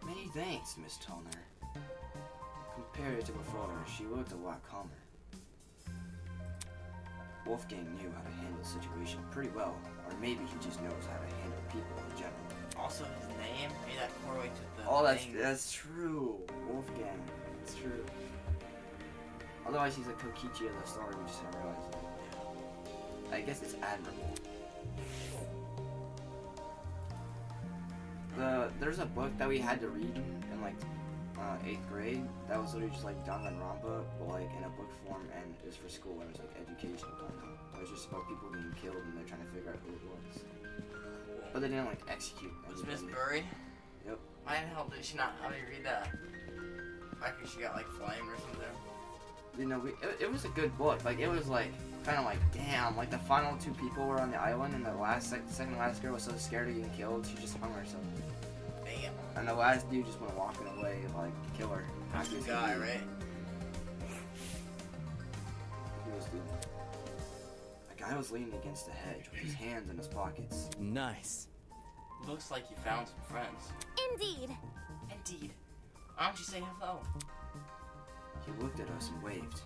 Many thanks, Miss Toner. Compared to before, she looked a lot calmer. Wolfgang knew how to handle the situation pretty well, or maybe he just knows how to handle people in general. Also, his name, maybe that correlates with the. Oh, thing. that's true. Wolfgang. It's true. Otherwise, he's a Kokichi of the story, we just haven't realized it. I guess it's admirable. There's a book that we had to read in like 8th grade that was literally just like Danganronpa, but like in a book form, and it was for school, and it was like educational kind of. It was just about people being killed and they're trying to figure out who it was. But they didn't like execute Was Miss anybody. Burry? Yep. Why the hell did she not have me read that? Like she got like flame or something. You know, it was a good book. Like it was like kind of like damn. Like the final 2 people were on the island, and the second last girl was so scared of getting killed, she just hung herself. Damn. And the last dude just went walking away like to kill her. That's the guy, right? He was the guy was leaning against the hedge with his hands in his pockets. Nice. Looks like you found some friends. Indeed. Indeed. Why don't you say hello? He looked at us and waved.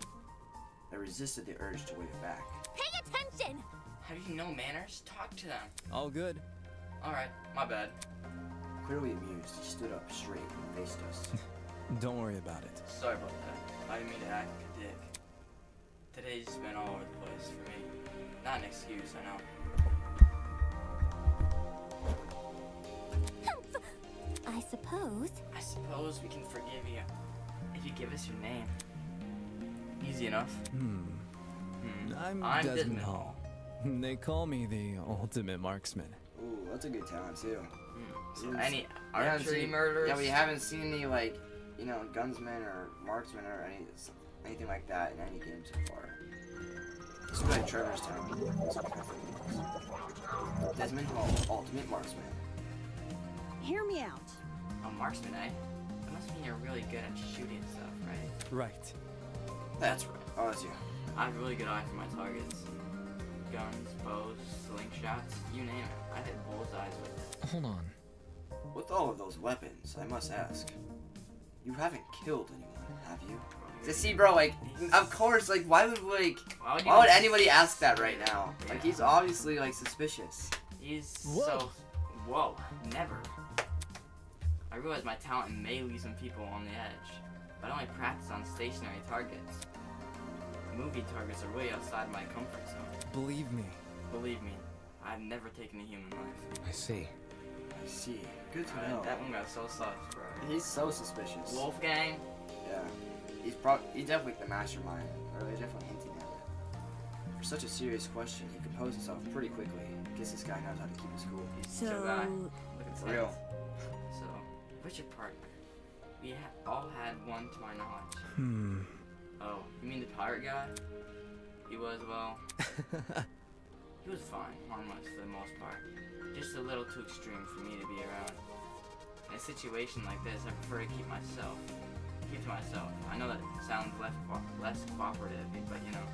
I resisted the urge to wave back. Pay attention! Have you no manners? Talk to them. All good. Alright, my bad. Clearly amused, he stood up straight and faced us. Don't worry about it. Sorry about that. I didn't mean to act like a dick. Today's just been all over the place for me. Not an excuse, I know. I suppose. I suppose we can forgive you if you give us your name. Easy enough. I'm I'm Desmond Desmond Hall. They call me the ultimate marksman. Ooh, that's a good talent too. So Yes. any We haven't archery seen- murders? Yeah, we haven't seen any like, you know, gunsmen or marksmen or anything like that in any game so far. This is like Trevor's talent. Desmond Hall, ultimate marksman. Hear me out. A marksman, eh? That must mean you're really good at shooting stuff, right? Right. That's right. Oh, that's you. I have a really good eye for my targets. Guns, bows, slingshots, you name it. I hit bullseyes with it. Hold on. With all of those weapons, I must ask, you haven't killed anyone, have you? To see, bro, like, of course, like, why would anybody ask that right now? Like, he's obviously, like, suspicious. He's so... Whoa, never. I realize my talent may leave some people on the edge. but I only practice on stationary targets. Movie targets are way outside my comfort zone. Believe me. Believe me, I've never taken a human life. I see. I see. Good to Alright, know. that one got so sus, bro. He's so suspicious. Wolfgang? Yeah. He's definitely the mastermind. Or they're definitely hinting at it. For such a serious question, he composed himself pretty quickly. Guess this guy knows how to keep his cool. He's a chill guy. So, Look at his For real. hands. So, Richard Park. We all had one to my knowledge. Oh, you mean the pirate guy? He was, well... he was fine, harmless for the most part. Just a little too extreme for me to be around. In a situation like this, I prefer to keep to myself. I know that sounds less cooperative, but you know.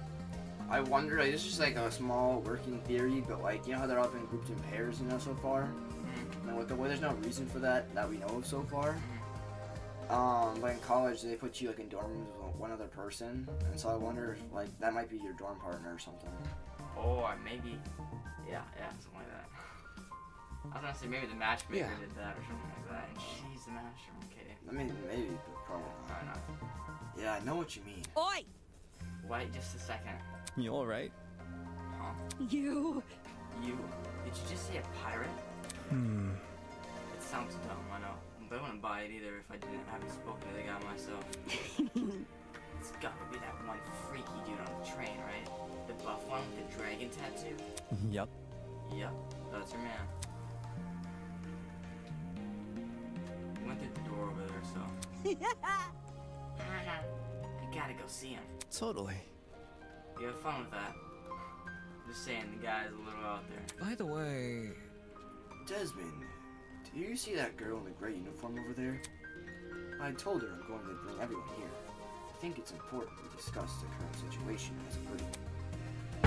I wonder, like, this is just like a small working theory, but like, you know how they're all been grouped in pairs, you know, so far? Mm-hmm. And with the way there's no reason for that we know of so far. But in college, they put you like in dorm rooms with one other person, and so I wonder if like that might be your dorm partner or something. Or maybe, yeah, something like that. I was gonna say maybe the matchmaker did that or something like that, and she's the master. I'm kidding. I mean, maybe, but probably Probably not. not. Yeah, I know what you mean. oi! Wait just a second. You alright? Huh? You. You? Did you just say a pirate? It sounds dumb, I know. But I wouldn't buy it either if I didn't have spoken to the guy myself. It's gotta be that one freaky dude on the train, right? The buff one with the dragon tattoo? Yup. Yep, that's your man. He went through the door over there, so. I gotta go see him. Totally. You have fun with that. Just saying, the guy's a little out there. By the way, Desmond, do you see that girl in the gray uniform over there? I told her I'm going to bring everyone here. I think it's important we discuss the current situation as a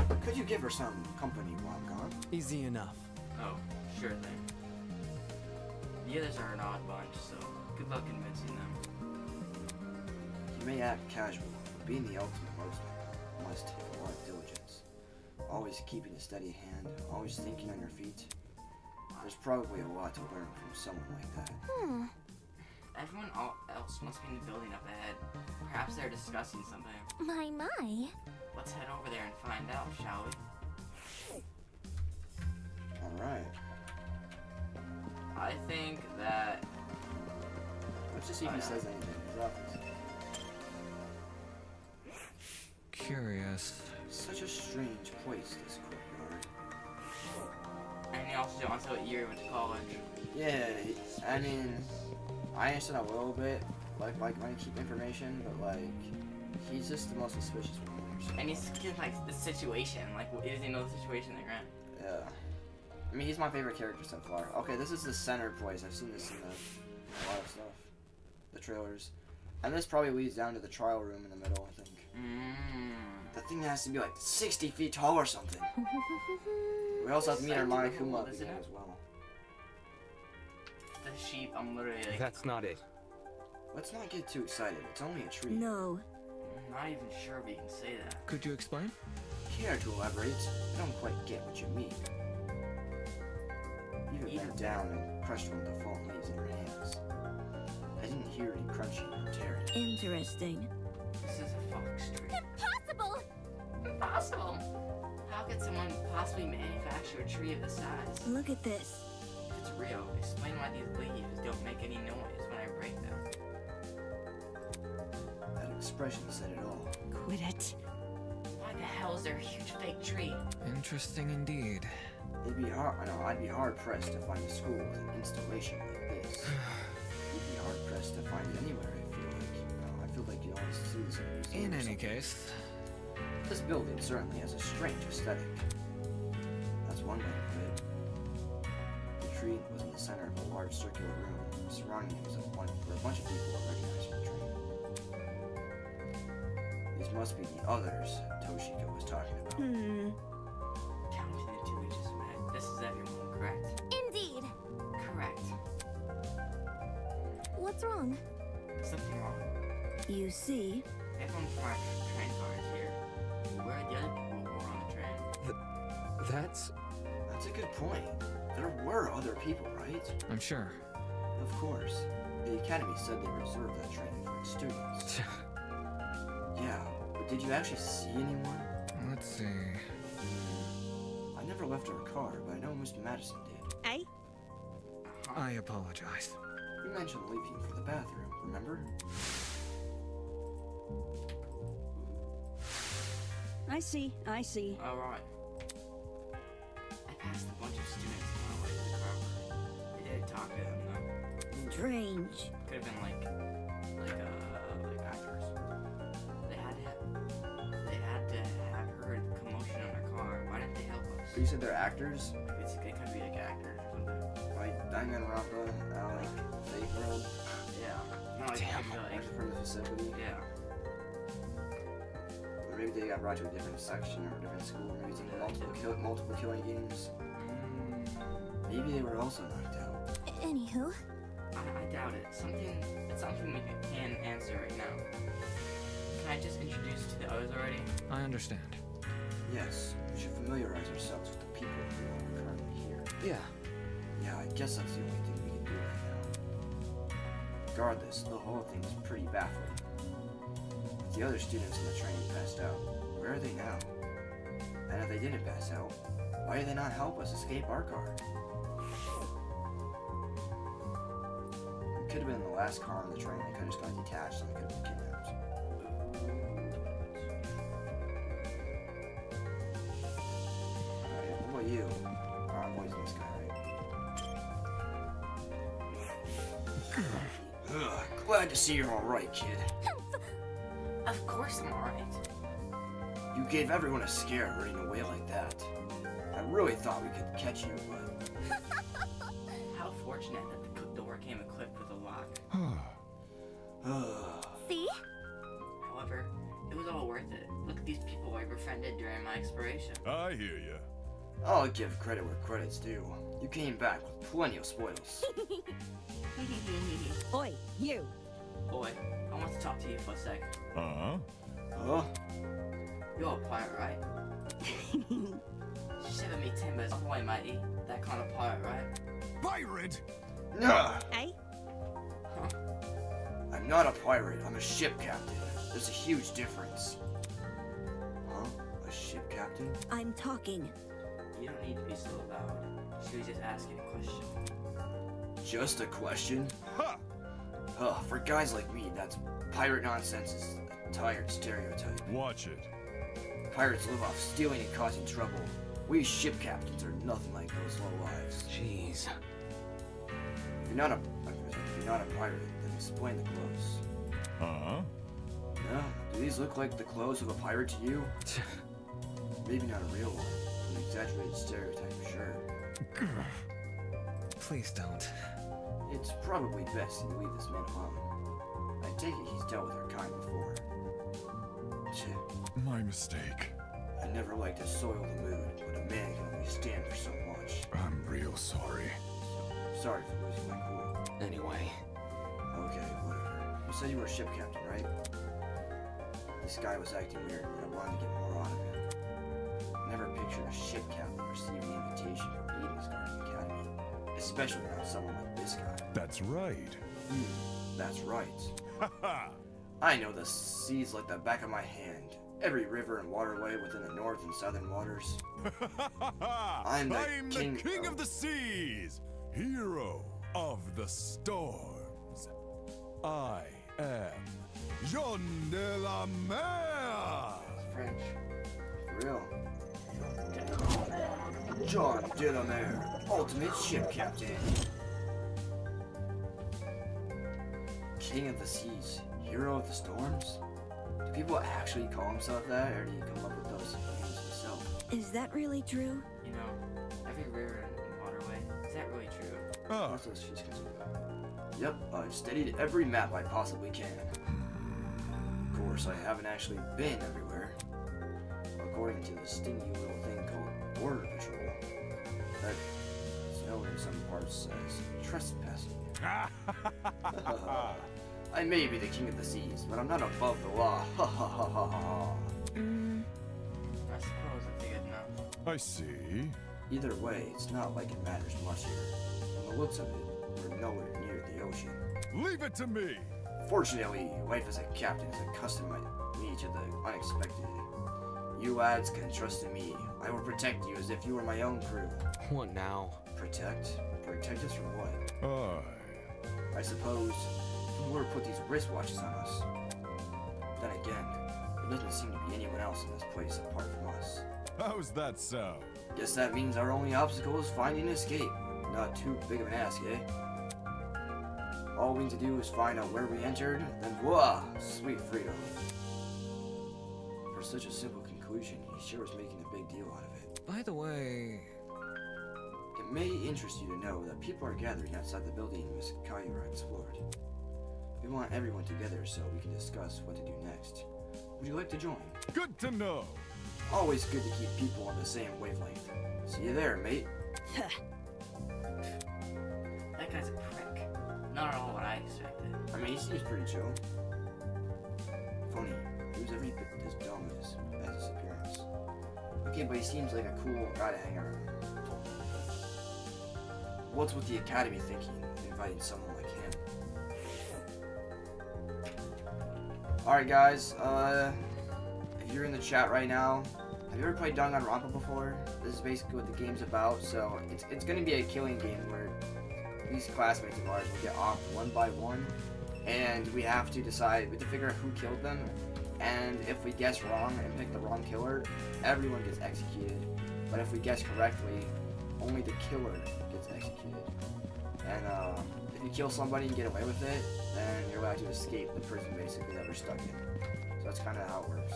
group. Could you give her some company while I'm gone? Easy enough. Oh, sure thing. The others are an odd bunch, so good luck convincing them. You may act casual, but being the ultimate marksman must take a lot of diligence. Always keeping a steady hand, always thinking on your feet. There's probably a lot to learn from someone like that. Everyone else must be in the building up ahead. Perhaps they're discussing something. My. Let's head over there and find out, shall we? Alright. I think that... Let's just see if he says anything in his office. curious. Such a strange place, this courtyard. And he also wants to know what year he went to college. Yeah, I mean, I understand a little bit, like when you keep information, but like, he's just the most suspicious one. And he's getting like the situation, like he doesn't know the situation they're in. Yeah. I mean, he's my favorite character so far. Okay, this is the center place. I've seen this in a lot of stuff. The trailers. And this probably leads down to the trial room in the middle, I think. The thing has to be like 60 feet tall or something. We also have to meet our Monokuma again as well. The sheep, I'm literally like... That's not it. Let's not get too excited. It's only a tree. No. I'm not even sure we can say that. Could you explain? Care to elaborate? I don't quite get what you mean. You bent down and crushed one of the fallen leaves in your hands. I didn't hear any crunching or tearing. Interesting. This is a fox tree. Impossible! Impossible! How could someone possibly manufacture a tree of this size? Look at this. If it's real, explain why these leaves don't make any noise when I break them. That expression said it all. Quit it. Why the hell is there a huge fake tree? Interesting indeed. I'd be hard pressed to find a school with an installation like this. You'd be hard pressed to find it anywhere. I feel like you always see this in In museums or any something. case, This building certainly has a strange aesthetic. That's one way to put it. The tree was in the center of a large circular room. Surrounding it was a bunch of people were recognizing the tree. These must be the others Toshiko was talking about. Counting the two we just met, this is everyone, correct? Indeed. Correct. What's wrong? Something wrong. You see, Everyone from our train car is here. Where are the other people who were on the train? That's... That's a good point. There were other people, right? I'm sure. Of course. They Academy said they reserved that training for its students. Yeah, but did you actually see anyone? Let's see. I never left our car, but I know Mr. Madison did. Eh? I apologize. You mentioned leaving for the bathroom, remember? I see. Alright. I passed a bunch of students on my way to the car. I didn't talk to them though. Strange. Could have been like actors. They had to have heard commotion in our car. Why didn't they help us? So you said they're actors? They could be like actors or something. Like Danganronpa, Alec, Fate World, Yeah. No, like, Damn. actually from the facility. Yeah. Or maybe they got brought to a different section or a different school. Maybe it's like multiple killing games. Maybe they were also knocked out. Anywho, I doubt it. It's something we can answer right now. Can I just introduce to the others already? I understand. Yes, we should familiarize ourselves with the people who are currently here. Yeah. Yeah, I guess that's the only thing we can do right now. Regardless, the whole thing is pretty baffling. If the other students in the training passed out, where are they now? And if they didn't pass out, why did they not help us escape our car? It could have been the last car on the train that could have just got detached and they could have been kidnapped. Alright, what about you? I'm always this guy, right? Ugh, glad to see you're alright, kid. Of course I'm alright. You gave everyone a scare running away like that. I really thought we could catch you, but... How fortunate that the door came equipped with a lock. See? However, it was all worth it. Look at these people I befriended during my exploration. I hear ya. I'll give credit where credit's due. You came back with plenty of spoils. Oi, you. Boy, I want to talk to you for a sec. Huh? Huh? You're a pirate, right? Shiver me timbers, ahoy matey. That kind of pirate, right? Pirate? Nah! Eh? Huh. I'm not a pirate, I'm a ship captain. There's a huge difference. Huh? A ship captain? I'm talking. You don't need to be so loud. She was just asking a question. Just a question? Ha! For guys like me, that's pirate nonsense is a tired stereotype. Watch it. Pirates live off stealing and causing trouble. We ship captains are nothing like those low lives. Jeez. If you're not a pirate, then explain the clothes. Huh? No? Do these look like the clothes of a pirate to you? Maybe not a real one. An exaggerated stereotype, sure. Please don't. It's probably best you leave this man alone. I take it he's dealt with our kind before. Cheh, My mistake. I never like to soil the mood, but a man can only stand for so much. I'm real sorry. Sorry for losing my cool. Anyway. Okay, whatever. You said you were a ship captain, right? This guy was acting weird, but I wanted to get more out of him. Never pictured a ship captain receiving an invitation from Eden's Garden Academy, especially not someone like this guy. That's right. That's right. Ha I know the seas like the back of my hand. Every river and waterway within the north and southern waters. ha! I'm the I'm king the king of- of the seas, hero of the storms. I am Jean de la Mer. French. For real. John de la Mer, ultimate ship captain. King of the seas, hero of the storms? Do people actually call himself that, or do you come up with those names yourself? Is that really true? You know, every river and waterway, is that really true? Ah, That's what she's concerned about. Yep, I've studied every map I possibly can. Of course, I haven't actually been everywhere. According to the stingy little thing called Border Patrol, that is known in some parts as trespassing. I may be the king of the seas, but I'm not above the law. Ha ha ha ha ha. I suppose if you good enough. I see. Either way, it's not like it matters much here. From the looks of it, we're nowhere near the ocean. Leave it to me. Fortunately, life as a captain has accustomed me to the unexpected. You lads can trust in me. I will protect you as if you were my own crew. What now? Protect? Protect us from what? Aye. I suppose whoever put these wristwatches on us. Then again, there doesn't seem to be anyone else in this place apart from us. How's that sound? Guess that means our only obstacle is finding an escape. Not too big of an ask, eh? All we need to do is find out where we entered, then voila! Sweet freedom. For such a simple conclusion, he sure is making a big deal out of it. By the way, It may interest you to know that people are gathering outside the building Miss Kayura explored. We want everyone together so we can discuss what to do next. Would you like to join? Good to know. Always good to keep people on the same wavelength. See you there, mate. That guy's a prick. Not at all what I expected. I mean, he seems pretty chill. Funny, he was every bit as dumb as his appearance. Okay, but he seems like a cool guy to hang around. What's with the Academy thinking, inviting someone like him? Alright guys, if you're in the chat right now, have you ever played Danganronpa before? This is basically what the game's about, so it's gonna be a killing game where these classmates of ours will get offed one by one, and we have to figure out who killed them, and if we guess wrong and pick the wrong killer, everyone gets executed, but if we guess correctly, only the killer gets executed. And if you kill somebody and get away with it, then you're allowed to escape the prison basically that we're stuck in. So that's kind of how it works.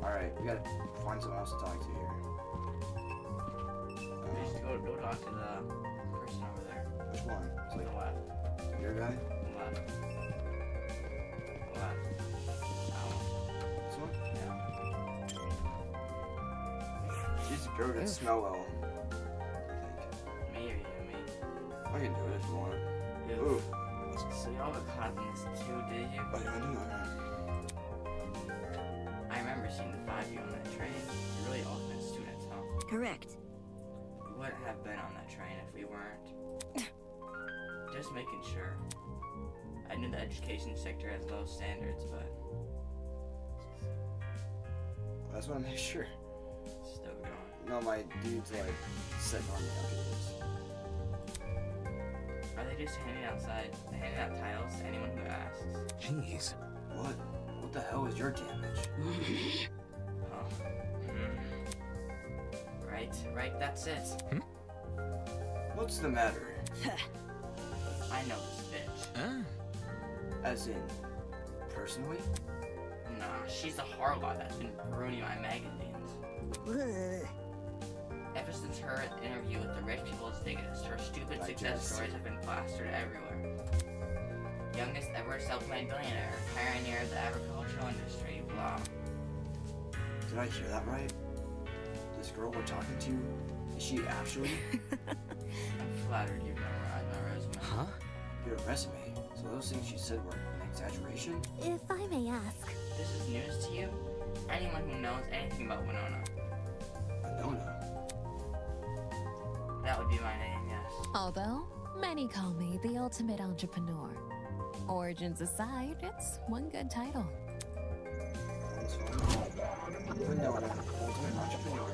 Alright, we gotta find someone else to talk to here. Just go talk to the person over there. Which one? It's To like the left. your guy? Left. Left. This one? Yeah. She's a girl that smell well. Me or you, me? I can do it if you want. Yeah. Ooh. So y'all got caught in this too, did you? Oh, you wanna do that? I remember seeing the 5 of you on that train. You're really ultimate students, huh? Correct. We wouldn't have been on that train if we weren't. Just making sure. I knew the education sector has low standards, but I just wanna make sure. still going. No, my dude's like sitting on me. Okay, it is. Are they just handing out tiles to anyone who asks? Jeez. What? What the hell is your damage? Oh. Right, that's it. What's the matter? I know this bitch. ah, As in, personally? Nah, she's a harlot that's been ruining my magazines. Ever since her interview with the Rich People's Digest, her stupid success stories have been plastered everywhere. Youngest ever self-made billionaire, pioneer of the agricultural industry, blah. Did I hear that right? This girl we're talking to, is she actually? I'm flattered you've memorized my resume. Huh? Your resume. So those things she said were an exaggeration? If I may ask. This is news to you? Anyone who knows anything about Winona. Winona? That would be my name, yes. Although, many call me the ultimate entrepreneur. Origins aside, it's one good title. That's fine. Winona, ultimate entrepreneur.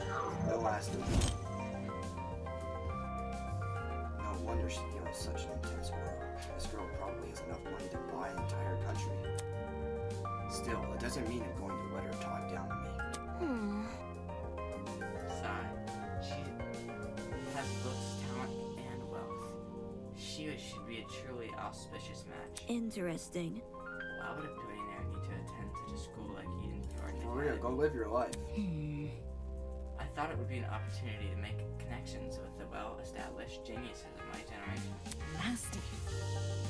The last of them. No wonder she feels such an intense world. This girl probably has enough money to buy an entire country. Still, it doesn't mean I'm going to let her talk down to me. Sigh. She has looks, talent, and wealth. She should be a truly auspicious match. Interesting. Why would a billionaire need to attend such a school like Eden Garden? For real, go live your life. I thought it would be an opportunity to make connections with the well-established geniuses of my generation. Nasty.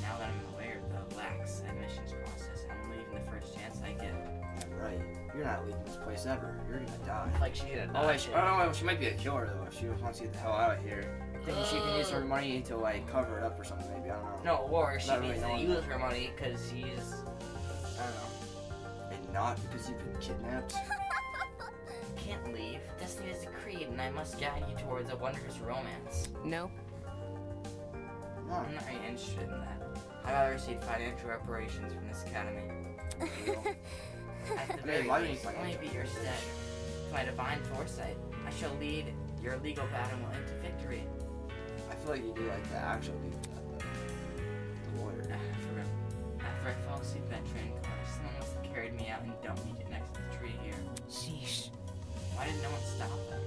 Now that I'm aware of the lax admissions process, I'm leaving the first chance I get. Yeah, right. You're not leaving this place ever. You're gonna die. Like she's gonna Oh, she might be a killer though. She just wants to get the hell out of here. Thinking she can use her money to like cover it up or something. Maybe I don't know. No, or she Not really needs to knowing use that. her money because she's, I don't know. And not because you've been kidnapped. Can't leave. Destiny is decreed, and I must guide you towards a wondrous romance. Nope. No. I'm not really interested in that. I gotta receive financial reparations from this academy. At the very why do you least, need let me be your stead. With my divine foresight, I shall lead your legal battle into victory. I feel like you do like the actual dude for that, though. The lawyer. After I fell asleep in that train car, someone must have carried me out and dumped me next to the tree here. Sheesh. Why did no one stop them?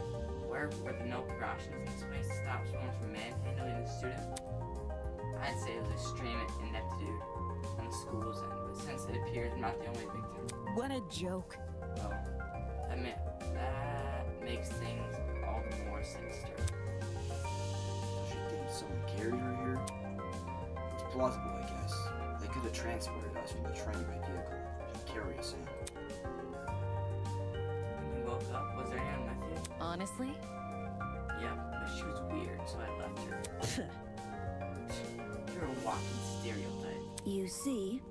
Where were the no precautions in space to stop someone from manhandling a student? I'd say it was extreme ineptitude on the school's end, but since it appears I'm not the only victim. What a joke. Oh, that makes things all the more sinister. Don't you think someone carried her here? It's plausible, I guess. They could have transported us from the train by vehicle and carry us in. When you woke up, was there anyone with you? Honestly? Yep, but she was weird, so I left her. You're a walking stereotype. You see?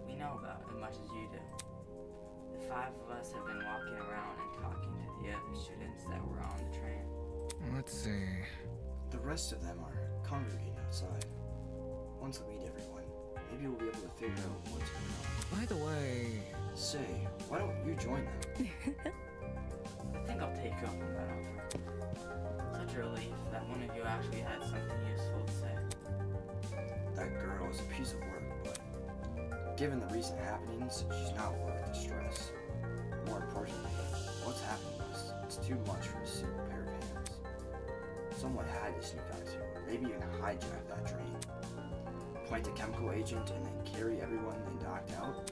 We know about it as much as you do. The five of us have been walking around and talking to the other students that were on the train. Let's see. The rest of them are congregating outside. Once we meet everyone, maybe we'll be able to figure out what's going on. By the way, Say, why don't you join them? I think I'll take you up on that offer. Such a relief that one of you actually had something useful to say. That girl is a piece of work, but given the recent happenings, she's not worth the stress. More importantly, what's happening is it's too much for a single pair of hands. Someone had to sneak onto, or maybe even hijack that train. Plant a chemical agent and then carry everyone they knocked out?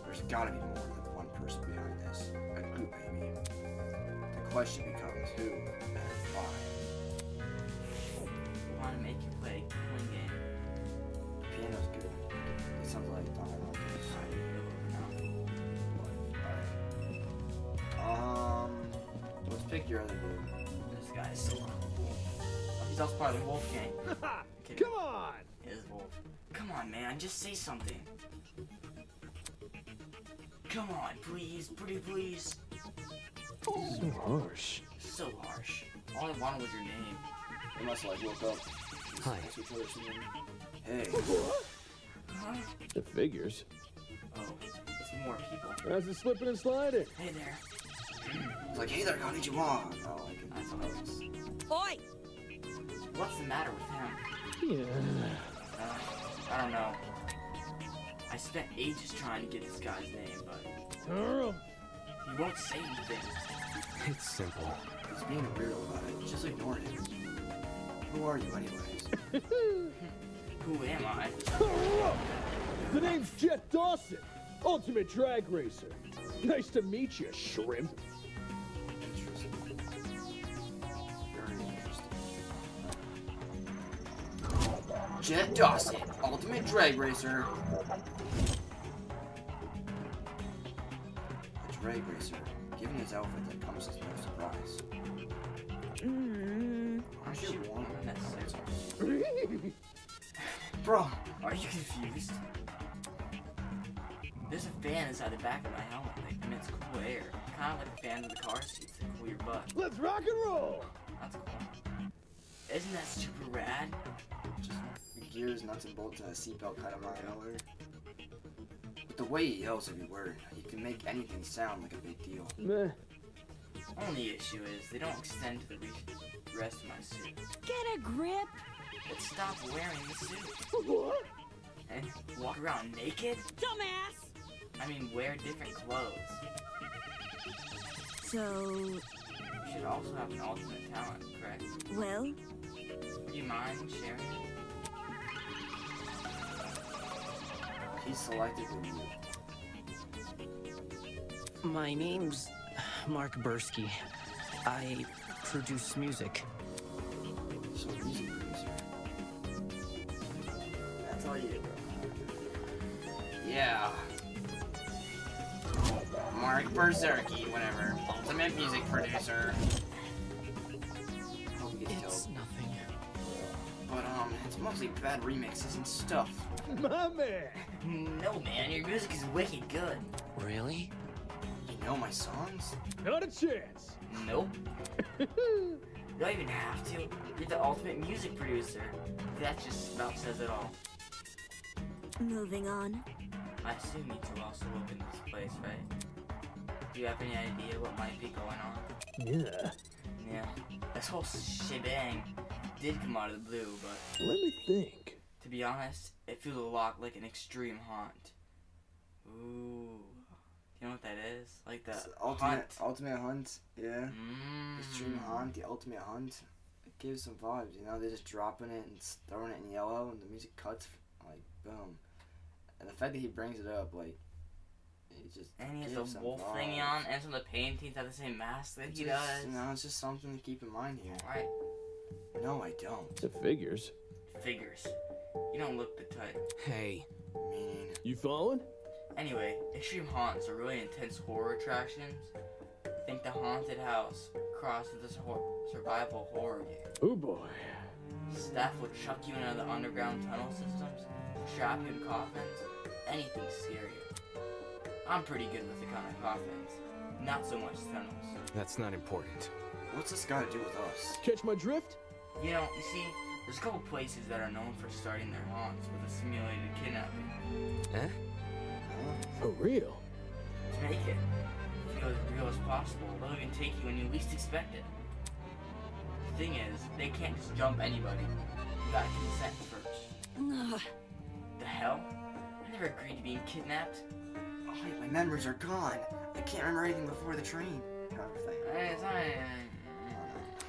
There's gotta be more than one person behind this. A group, maybe. The question becomes who and why. I want to make you play a killing game. The piano's good. It sounds like Danganronpa. Let's pick your other dude. This guy is so cool. Oh, he's also part of the Wolf Gang. Come on! He is Wolf. Come on, man, just say something. Come on, please, pretty please. So harsh. So harsh. All I wanted was your name. They must like woke up. Hi. Hey. Huh? It figures. Oh, it's more people. How's it slipping and sliding? Hey there. It's like, hey there, konnichiwa. Oh, I can. That's hilarious. Oi! What's the matter with him? Yeah. I don't know. I spent ages trying to get this guy's name, but he won't say anything. It's simple. He's being weird about it. Just ignore him. Who are you, anyways? Who am I? The name's Jet Dawson, Ultimate Drag Racer. Nice to meet you, shrimp. Interesting. Very interesting. Jet Dawson, Ultimate Drag Racer. A drag racer. Given his outfit, that comes as no surprise. Aren't you warm in that suit? Bro, Are you confused? There's a fan inside the back of my helmet that emits cool air. Kind of like the fans of the car seats that cool your butt. Let's rock and roll! That's cool. Isn't that super rad? just the gears, nuts, and bolts, and a seatbelt kind of lying over. But the way he yells every word, he can make anything sound like a big deal. Meh. Only issue is they don't extend to the rest of my suit. Get a grip! But stop wearing the suit. What? And walk around naked? Dumbass! I mean, wear different clothes. So, You should also have an alternate talent, correct? well, Would you mind sharing it? He's selected with you. My name's Mark Bursky. I produce music. So music producer. That's all you. Yeah. Mark Berserky, whatever. Ultimate music producer. Hope he gets It's killed. nothing. But it's mostly bad remixes and stuff. My man! No, man, your music is wicked good. Really? You know my songs? Not a chance! Nope. You don't even have to. You're the ultimate music producer. That just about says it all. Moving on. I assume you two also opened this place, right? Do you have any idea what might be going on? Yeah. Yeah, this whole shebang did come out of the blue, but Let me think. to be honest, it feels a lot like an extreme haunt. Ooh. You know what that is? Like the ultimate hunt, yeah. Mm. Extreme haunt, the ultimate hunt. It gives some vibes, you know. They're just dropping it and throwing it in yellow, and the music cuts like boom. And the fact that he brings it up, like, it just and he has gives the some wolf vibes. thingy on, and some of the paintings have the same mask that he does. You know, it's just something to keep in mind here. Right. No, I don't. It figures. Figures. You don't look the type. Hey. Meaning. You following? Anyway, extreme haunts are really intense horror attractions. Think the haunted house crossed with this survival horror game. Oh boy. Staff will chuck you into the underground tunnel systems, trap you in coffins, anything scarier. I'm pretty good with the kind of coffins, not so much tunnels. That's not important. What's this got to do with us? Catch my drift? You know, you see, there's a couple places that are known for starting their haunts with a simulated kidnapping. Eh? For real? To make it feel as real as possible, they'll even take you when you least expect it. The thing is, they can't just jump anybody. You gotta consent first. Ugh. The hell? I never agreed to being kidnapped. Oh, wait, my memories are gone. I can't remember anything before the train. Kind of thing.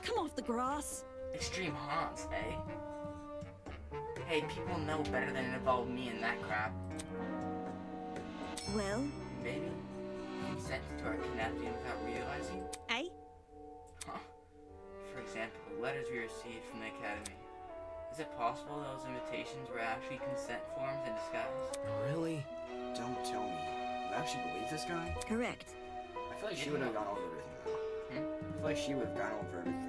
Come off the grass. Extreme haunts, eh? Hey, people know better than to involve me in that crap. Well? Maybe consent to our kidnapping without realizing? Eh? Huh. For example, the letters we received from the academy. Is it possible those invitations were actually consent forms in disguise? Really? Don't tell me. You actually believe this guy? Correct. I feel like she would have gone over everything, though. I feel like she would have gone over everything.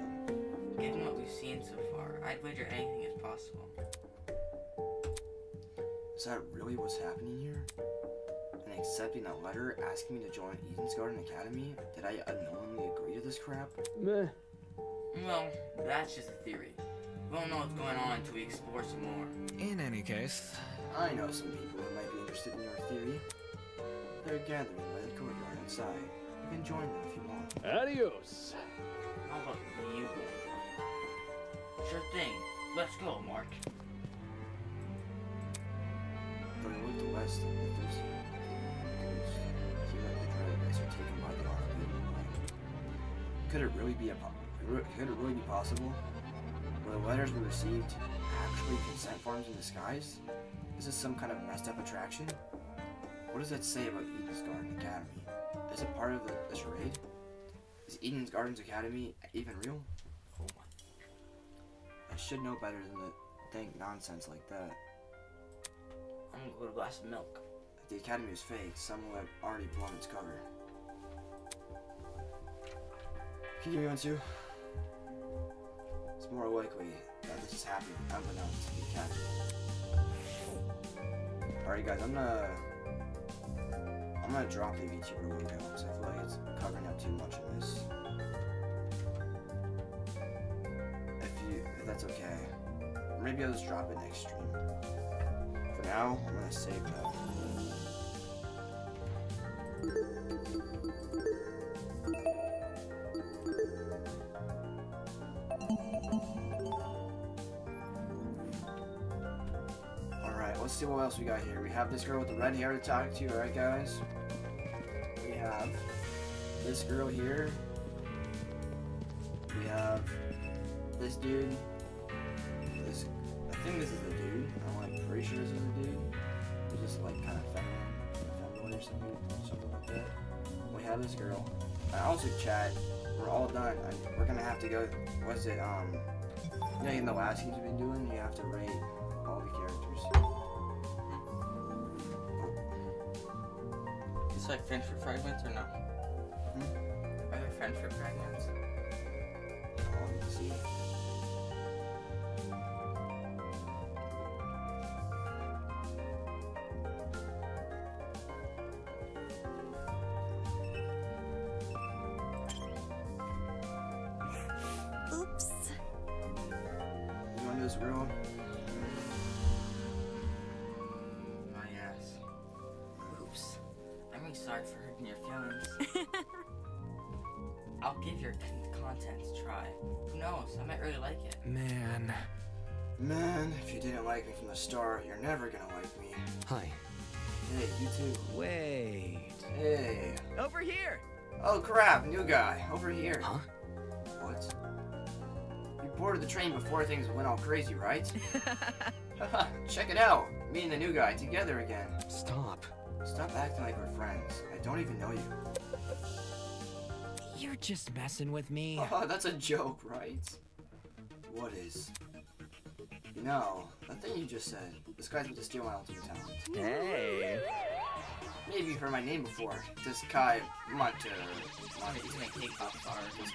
Given what we've seen so far, I'd wager anything is possible. Is that really what's happening here? And accepting that letter asking me to join Eden's Garden Academy? Did I unknowingly agree to this crap? Meh. Well, that's just a theory. We won't know what's going on until we explore some more. In any case, I know some people who might be interested in your theory. They're gathering by the courtyard outside. You can join them if you want. Adios. How about you go? Sure thing. Let's go, Mark. But I looked west and if there's he let the dread guys are taken by the army. Could it really be possible? Were the letters we received actually consent forms in disguise? Is this some kind of messed up attraction? What does that say about Eden's Garden Academy? Is it part of the charade? Is Eden's Gardens Academy even real? I should know better than to think nonsense like that. I'm gonna go to a glass of milk. If the Academy is fake, someone would have already blown its cover. Can you give me one too? It's more likely that this is happening unbeknownst to the Academy. Alright guys, I'm gonna drop the VTuber logo because I feel like it's covering up too much in this. If that's okay. Or maybe I'll just drop it next stream. For now, I'm gonna save that. Alright, let's see what else we got here. We have this girl with the red hair to talk to, alright guys? We have this girl here. We have this dude. I think this is a dude. I'm pretty sure this is a dude. He's just like kind of feminine or something like that. We have this girl. And also chat, we're all done. We're gonna have to go, what's it, you know, in the last games we've been doing, you have to rate all the characters. It's like friendship fragments or no? Are there friendship fragments? Oh, let me see. Oops. You want this girl? I sorry for hurting your feelings. I'll give your contents a try. Who knows? I might really like it. Man, if you didn't like me from the start, you're never gonna like me. Hi. Hey, you too. Wait. Hey. Over here! Oh crap, new guy. Over here. Huh? What? You boarded the train before things went all crazy, right? Haha, check it out. Me and the new guy together again. Stop. Stop acting like we're friends. I don't even know you. You're just messing with me. Oh, that's a joke, right? What is? You know, that thing you just said, this guy's about to steal my ultimate talent. Hey. Maybe you've heard my name before. This Kai Does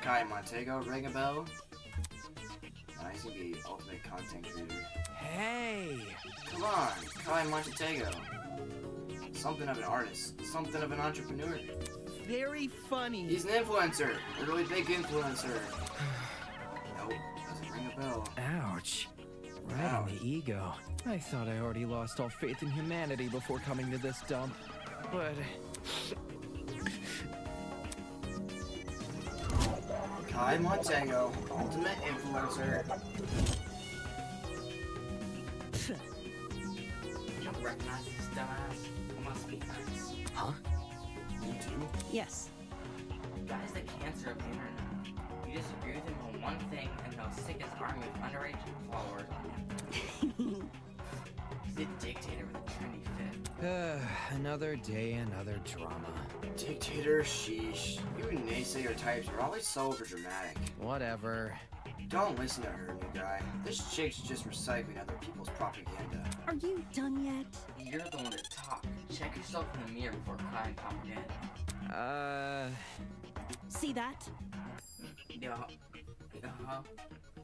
Kai Montego ring a bell? I used to be ultimate content creator. Hey. Come on, Kai Montego. Something of an artist, something of an entrepreneur. Very funny. He's an influencer, a really big influencer. Nope, doesn't ring a bell. Ouch. Right in the ego. I thought I already lost all faith in humanity before coming to this dump. But... Kai Montego, ultimate influencer. You don't recognize this dumbass? It must be nice. Huh? You too? Yes. Guy's the cancer of the internet. You disagree with him on one thing and he'll stick his army of underage followers on you. He's a dictator with a trendy fit. Another day, another drama. Dictator, sheesh. You naysayer types are always so overdramatic. Whatever. Don't listen to her, new guy. This chick's just recycling other people's propaganda. Are you done yet? You're the one to talk. Check yourself in the mirror before crying propaganda. See that? Yeah.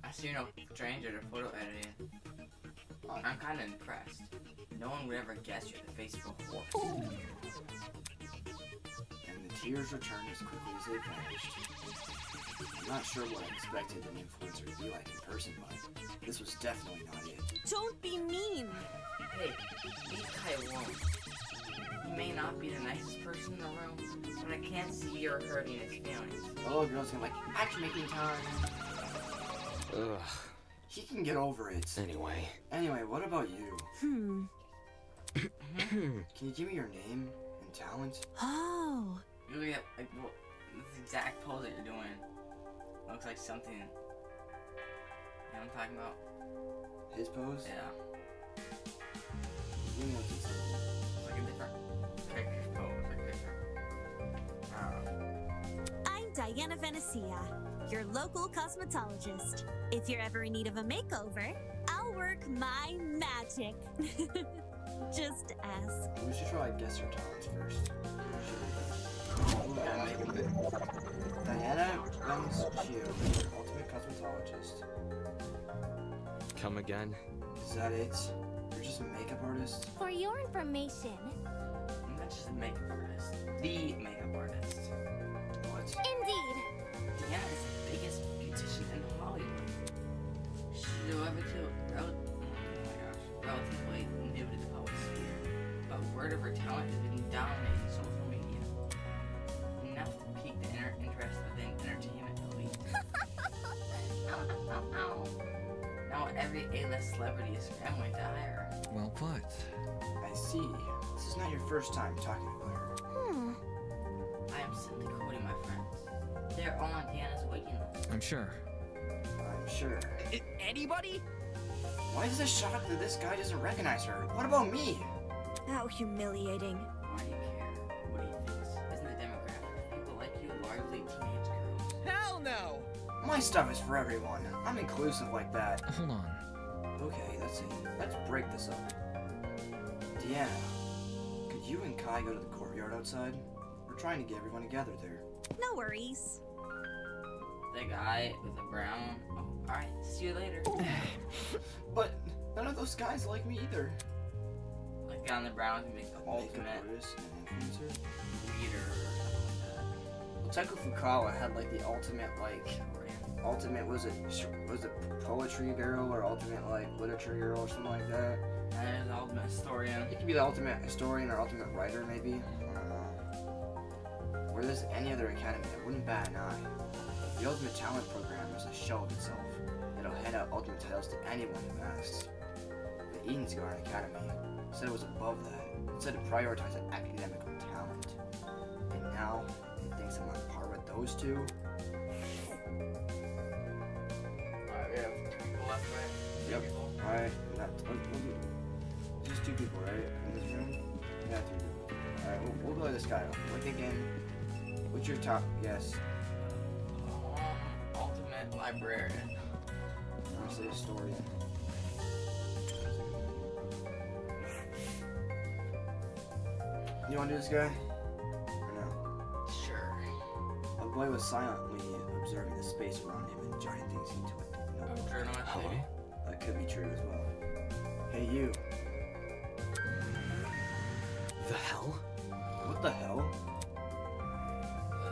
I see you're no stranger to photo editing. I'm kinda impressed. No one would ever guess you're the face of a horse. And the tears returned as quickly as they vanished. I'm not sure what I expected an influencer to be like in person, but this was definitely not it. Don't be mean. Hey, leave Kai alone. He may not be the nicest person in the room, but I can't see you're hurting his feelings. Oh, girls can like matchmaking time. Ugh. He can get over it. Anyway, what about you? Can you give me your name and talent? Oh. You look at like this exact pose that you're doing. Looks like something. You know what I'm talking about? His pose? Yeah. You know what's It's like a different character's pose. Like different. I don't know. I'm Diana Venecia, your local cosmetologist. If you're ever in need of a makeover, I'll work my magic. Just ask. We should try guess her talents first. Diana Venecia, your ultimate cosmetologist. Come again? Is that it? You're just a makeup artist? For your information, I'm not just a makeup artist. The makeup artist. What? indeed. Diana is the biggest beautician in Hollywood. She's relatively new to the public sphere, but word of her talent has been dominating social media. Enough to pique the interest within entertainment elite. Now every A-list celebrity is scrambling to hire her. Well put. I see. This is not your first time talking about her. I am simply quoting my friends. They're all on Diana's waiting list. I'm sure. I'm sure. Anybody? Why is it shocked that this guy doesn't recognize her? What about me? How humiliating. Why do you care? What do you think? Isn't the demographic of people like you largely teenage girls? Hell no! My stuff is for everyone. I'm inclusive like that. Hold on. Okay, that's it. Let's break this up. Deanna, could you and Kai go to the courtyard outside? We're trying to get everyone together there. No worries. The guy with the brown. Oh, alright, see you later. But none of those guys like me either. Like the guy on the brown who makes the ultimate Makeup artist and influencer. leader. Well, Taiko Fukawa had like the ultimate was it poetry girl or ultimate like literature girl or something like that. And there's the ultimate historian. It could be the ultimate historian or ultimate writer maybe. I don't know. Were this any other academy, I wouldn't bat an eye. The Ultimate Talent Program is a shell of itself. It'll hand out ultimate titles to anyone who asks. The Eden's Garden Academy said it was above that. It said to prioritize academic talent. And now, it thinks I'm on par with those two? Alright, we have 2 people left, right? Yep. 3 people. Alright, just 2 people, right? In this room? Yeah, 3 people. Alright, we'll go to this guy. Look again. What's your top? Yes. Ultimate Librarian. Honestly, historian. You wanna do this guy? Or no? Sure. A boy was silently observing the space around him and jotting things into it. A journalist, Hello? maybe? That could be true as well. Hey, you. The hell? What the hell?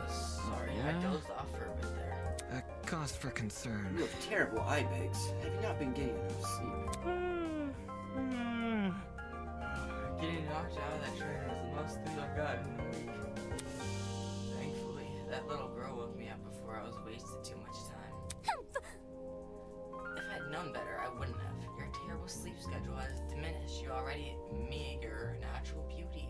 Sorry, Yeah? I dozed off for a bit there. A cause for concern. You have terrible eye bags. Have you not been getting enough sleep? Getting knocked out of that train was the most sleep I've gotten in a week. Thankfully, that little girl woke me up before I was wasted too much time. If I'd known better, I wouldn't have. Your terrible sleep schedule has diminished your already meager natural beauty.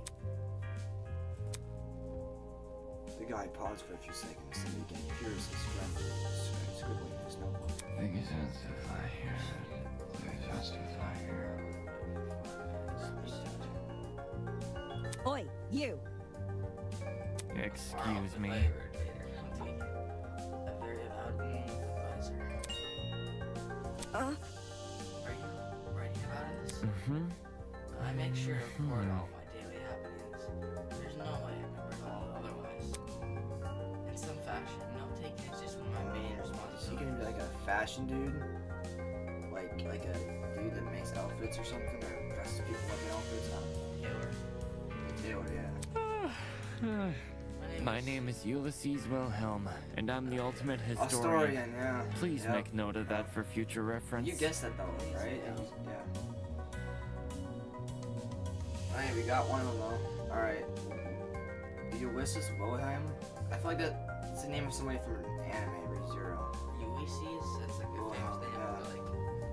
The guy paused for a few seconds and began furiously scribbling in his notebook. Oi, you. Excuse me. I'm taking a very loud advisor. Are you writing about this? Mm-hmm. I make sure to record all my daily happenings. There's no way I can recall it otherwise. In some fashion, note taking is just one of my main Is he responsibilities. gonna be like a fashion dude? Like a dude that makes outfits or something? Or dresses people up in outfits? I don't know. Taylor. Taylor, yeah. My name is Ulysses Wilhelm, and I'm the ultimate historian. Historian, yeah. Please Yep. make note of that for future reference. You guessed that though, right? Yeah. Alright, we got one of them though. Alright. Ulysses Wilhelm? I feel like that's the name of somebody from an anime, ReZero. Ulysses? That's like a famous name. Yeah.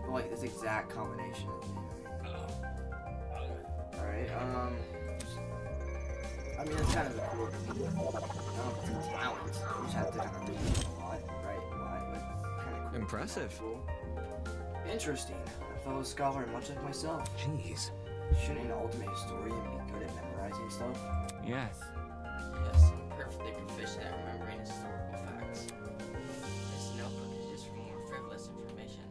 But But like this exact combination of names. Alright, I mean, it's kind of a cool thing. I don't know if it's a talent. You just have to kind of read a lot, right? A lot, but kind of cool. Impressive. Cool. Interesting. A fellow scholar much like myself. Jeez. Shouldn't an ultimate historian be good at memorizing stuff? Yes. yes, I'm perfectly proficient at remembering historical facts. This notebook is just for more frivolous information.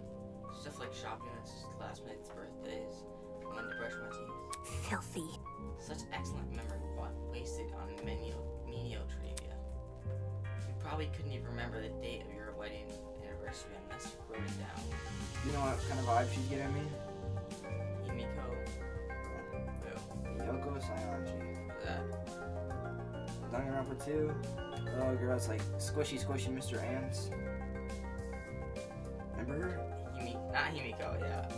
Stuff like shopping at classmates' birthdays, when to brush my teeth. Filthy. Such excellent memory wasted on menial trivia. You probably couldn't even remember the date of your wedding anniversary unless you wrote it down. You know what kind of vibe she's getting me? Himiko. Who? Yoko Sayanji. Who's that? Danganronpa 2. Little girl that's like squishy Mr. Ants. Remember her? Not Himiko, yeah.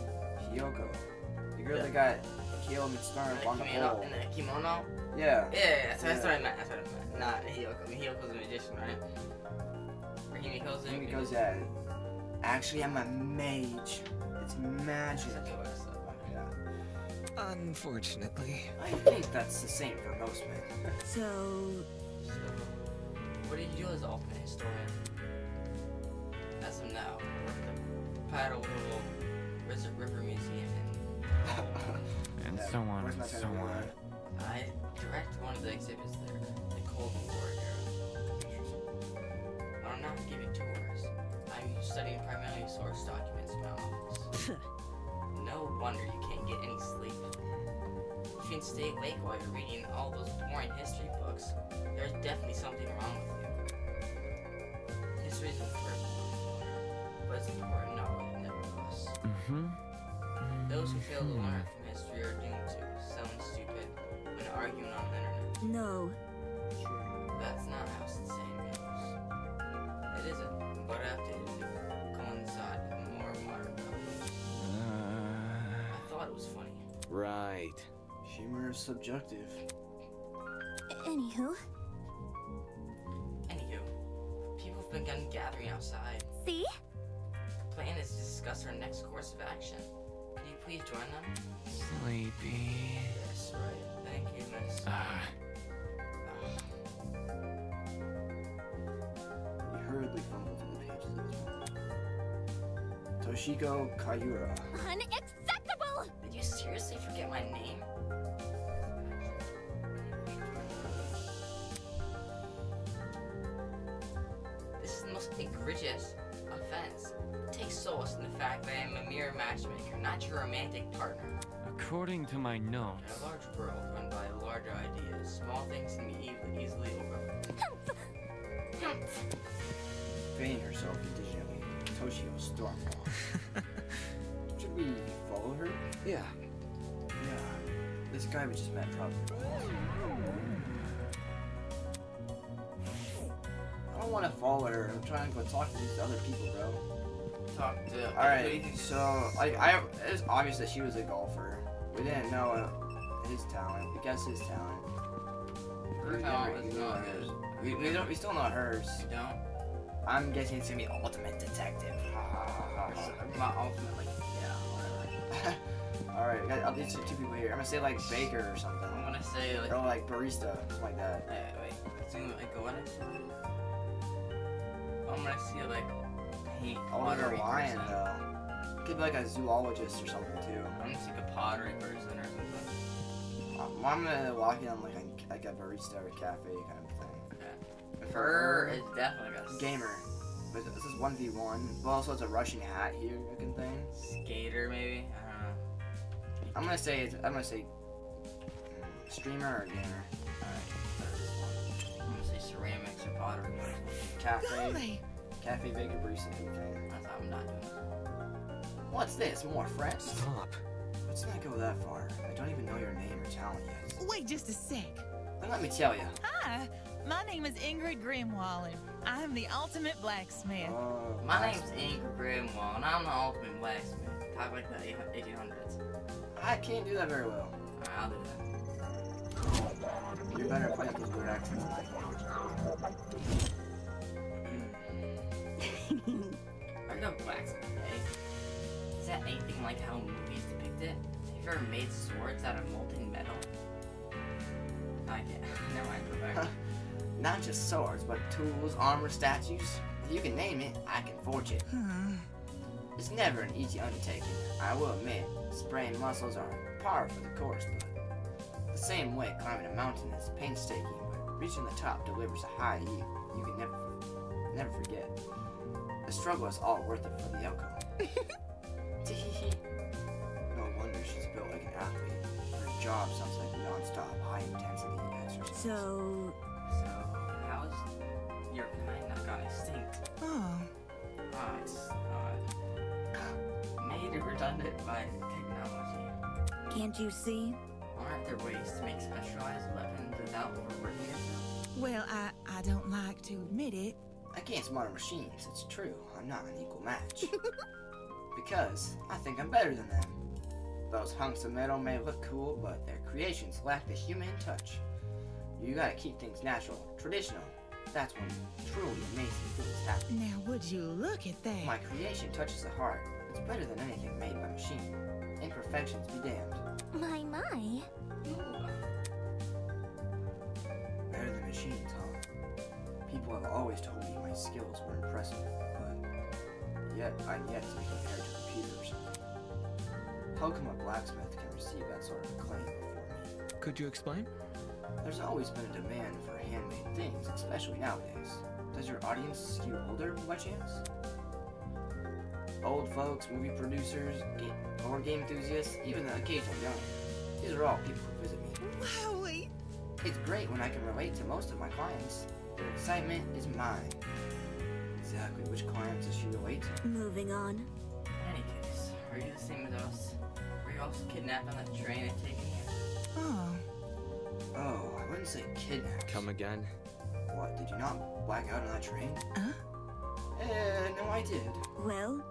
Hiyoko. The girl that got killed and started on the pole. In the kimono? Yeah. Yeah, that's what I meant. That's what I meant. Not Hiyoko. I mean, Hiyoko's a magician, right? Or Himiko's a Himiko's, yeah. Actually, I'm a mage. It's magic. Yeah. Unfortunately. I think that's the same for most men. So, What did you do as ultimate historian? As of now, I work at the Paddle River Museum And Yeah, so on where's and my so pen? on. I direct one of the exhibits there, the Cold War era. But I'm not giving tours. I'm studying primarily source documents in my office. No wonder you can't get any sleep. If you can stay awake while you're reading all those boring history books, there's definitely something wrong with you. History is the first book, but it's important to know it nevertheless. Mm-hmm. Those who fail to learn from history are doomed to sound stupid when arguing on the internet. no. That's not how the saying goes. It isn't, but I have to coincide with more modern topics. I thought it was funny. Right. Humor is subjective. Anywho, begun gathering outside. See? The plan is to discuss our next course of action. Can you please join them? Sleepy. Yes, right. Thank you, miss. He hurriedly fumbled through the pages of his book. Toshiko Kayura. Unacceptable! Did you seriously forget my name? This is the most egregious offense. Take solace in the fact that I am a mere matchmaker, not your romantic partner. According to my In notes, a large world run by larger ideas, small things can be easily overlooked. Feigning herself indigently, Toshio stormed off. Should we follow her? Yeah. Yeah. This guy we just met probably. I don't want to follow her. I'm trying to go talk to these other people, bro. Talk to. Alright, so it's obvious that she was a golfer. We didn't know his talent. We guessed his talent. Her talent was not hers. We still know hers. You don't? I'm guessing it's gonna be ultimate detective. My ultimate, like, yeah, whatever. Alright, I'll these two people here. I'm gonna say like baker or something. I'm gonna say like. Or like barista, something like that. Wait. It's gonna like go on it. I'm gonna see like paint. Oh, there's a pottery lion person. though. Could be like a zoologist or something too. I'm gonna see like a pottery person or something. I'm gonna walk in on like a barista or cafe kind of thing. Okay. Her is definitely a gamer. But this is 1v1. Well, also it's a Russian hat here looking thing. Skater maybe. I don't know. I'm gonna say streamer or gamer. Alright. I'm gonna say ceramics or pottery. Cafe. Cafe baker barista thing. I'm not doing this. What's this? More friends? Stop. Let's not go that far. I don't even know your name or talent yet. Wait just a sec. Then let me tell you. Hi, my name is Ingrid Grimwall, and I'm the ultimate blacksmith. My name's Ingrid Grimwall, and I'm the ultimate blacksmith. Talk like the 1800s. I can't do that very well. Alright, I'll do that. You're better at playing those weird accents than I can. Are you a blacksmith, eh? Is that anything like how movies depict it? Have you ever made swords out of molten metal? I can't. Never mind, go back. Not just swords, but tools, armor, statues. If you can name it, I can forge it. It's never an easy undertaking. I will admit, spraying muscles are par for the course, but the same way climbing a mountain is painstaking, but reaching the top delivers a high yield you can never forget. The struggle is all worth it for the outcome. No wonder she's built like an athlete. Her job sounds like non-stop, high-intensity exercise. So how's your kind not gone extinct? Oh. Oh, it's made redundant by technology. Can't you see? Aren't there ways to make specialized weapons without overworking yourself? Well, I don't like to admit it. Against modern machines, it's true, I'm not an equal match. Because I think I'm better than them. Those hunks of metal may look cool, but their creations lack the human touch. You gotta keep things natural, traditional. That's when truly amazing things happen. Now, would you look at that? My creation touches the heart. It's better than anything made by machine. Imperfections be damned. My. Better than machines, huh? People have always told me my skills were impressive, but yet I'm yet to be compared to computers. How come a blacksmith can receive that sort of acclaim before me? Could you explain? There's always been a demand for handmade things, especially nowadays. Does your audience skew older by chance? Old folks, movie producers, board game enthusiasts, even the occasional young. These are all people who visit me. Wowie! It's great when I can relate to most of my clients. Their excitement is mine. Exactly which clients does she relate to? Moving on. In any case, are you the same as us? Were you also kidnapped on that train and taken here? Oh. Oh, I wouldn't say kidnapped. Come again? What, did you not black out on that train? Huh? No, I did. Well?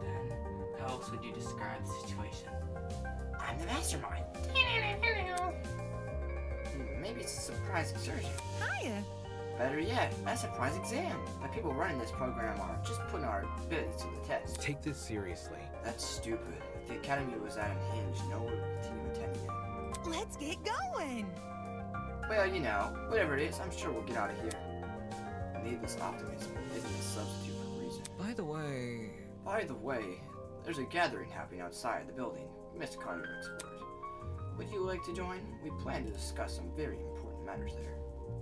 Then, how else would you describe the situation? I'm the mastermind. Maybe it's a surprise excursion. Hiya. Better yet, a surprise exam. The people running this program are just putting our abilities to the test. Take this seriously. That's stupid. If the academy was at unhinged, no one would continue attending it. Let's get going. Well, you know, whatever it is, I'm sure we'll get out of here. Needless optimism isn't a substitute for reason. By the way, there's a gathering happening outside the building. Mr. Carter explained. Would you like to join? We plan to discuss some very important matters there.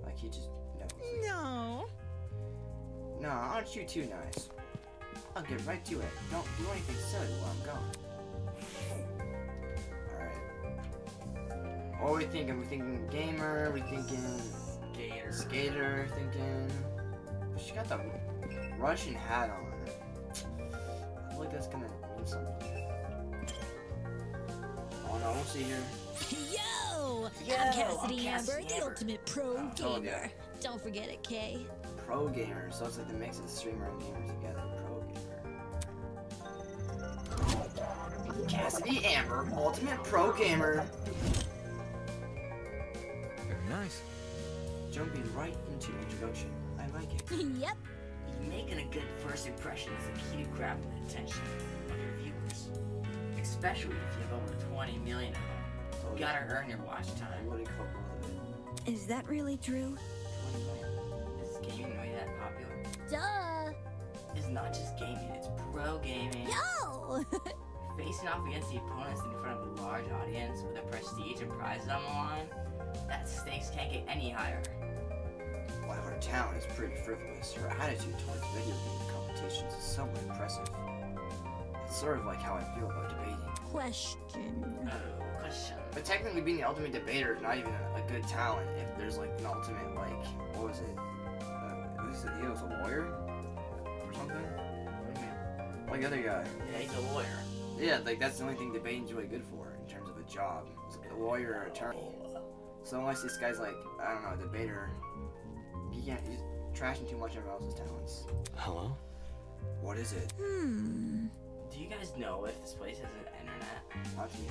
Like he just knows. No. No, aren't you too nice? I'll get right to it. Don't do anything silly while I'm gone. Alright. What are we thinking? We thinking gamer? We thinking skater? Thinking. She got the Russian hat on. I feel like that's gonna mean something. Oh no, we'll see here. Yo! I'm Cassidy Amber, the ultimate pro told gamer. ya. Don't forget it, Kay. Pro gamer, so it's like the mix of streamer and gamer together. Pro gamer. Cassidy Amber, ultimate pro gamer. very nice. Jumping right into introduction. I like it. Yep. Making a good first impression is the key to grabbing the attention of your viewers. Especially if you have over 20 million of them. You gotta earn your watch time. Is that really true? 20 million. Is gaming really that popular? Duh. It's not just gaming, it's pro gaming. Yo! Facing off against the opponents in front of a large audience with a prestige and prizes on the line, that stakes can't get any higher. While her talent is pretty frivolous, her attitude towards video game competitions is somewhat impressive. It's sort of like how I feel about debating. Question. Oh, question. But technically being the ultimate debater is not even a good talent if there's like an ultimate, like, what was it? He was a lawyer? Or something? What do you mean? Like the other guy. Yeah, he's a lawyer. Yeah, like that's the only thing debating's really good for in terms of a job. It's like a lawyer or attorney. So unless this guy's like, I don't know, a debater, he's trashing too much of everyone else's talents. Hello? What is it? Do you guys know if this place has an internet? Not to me.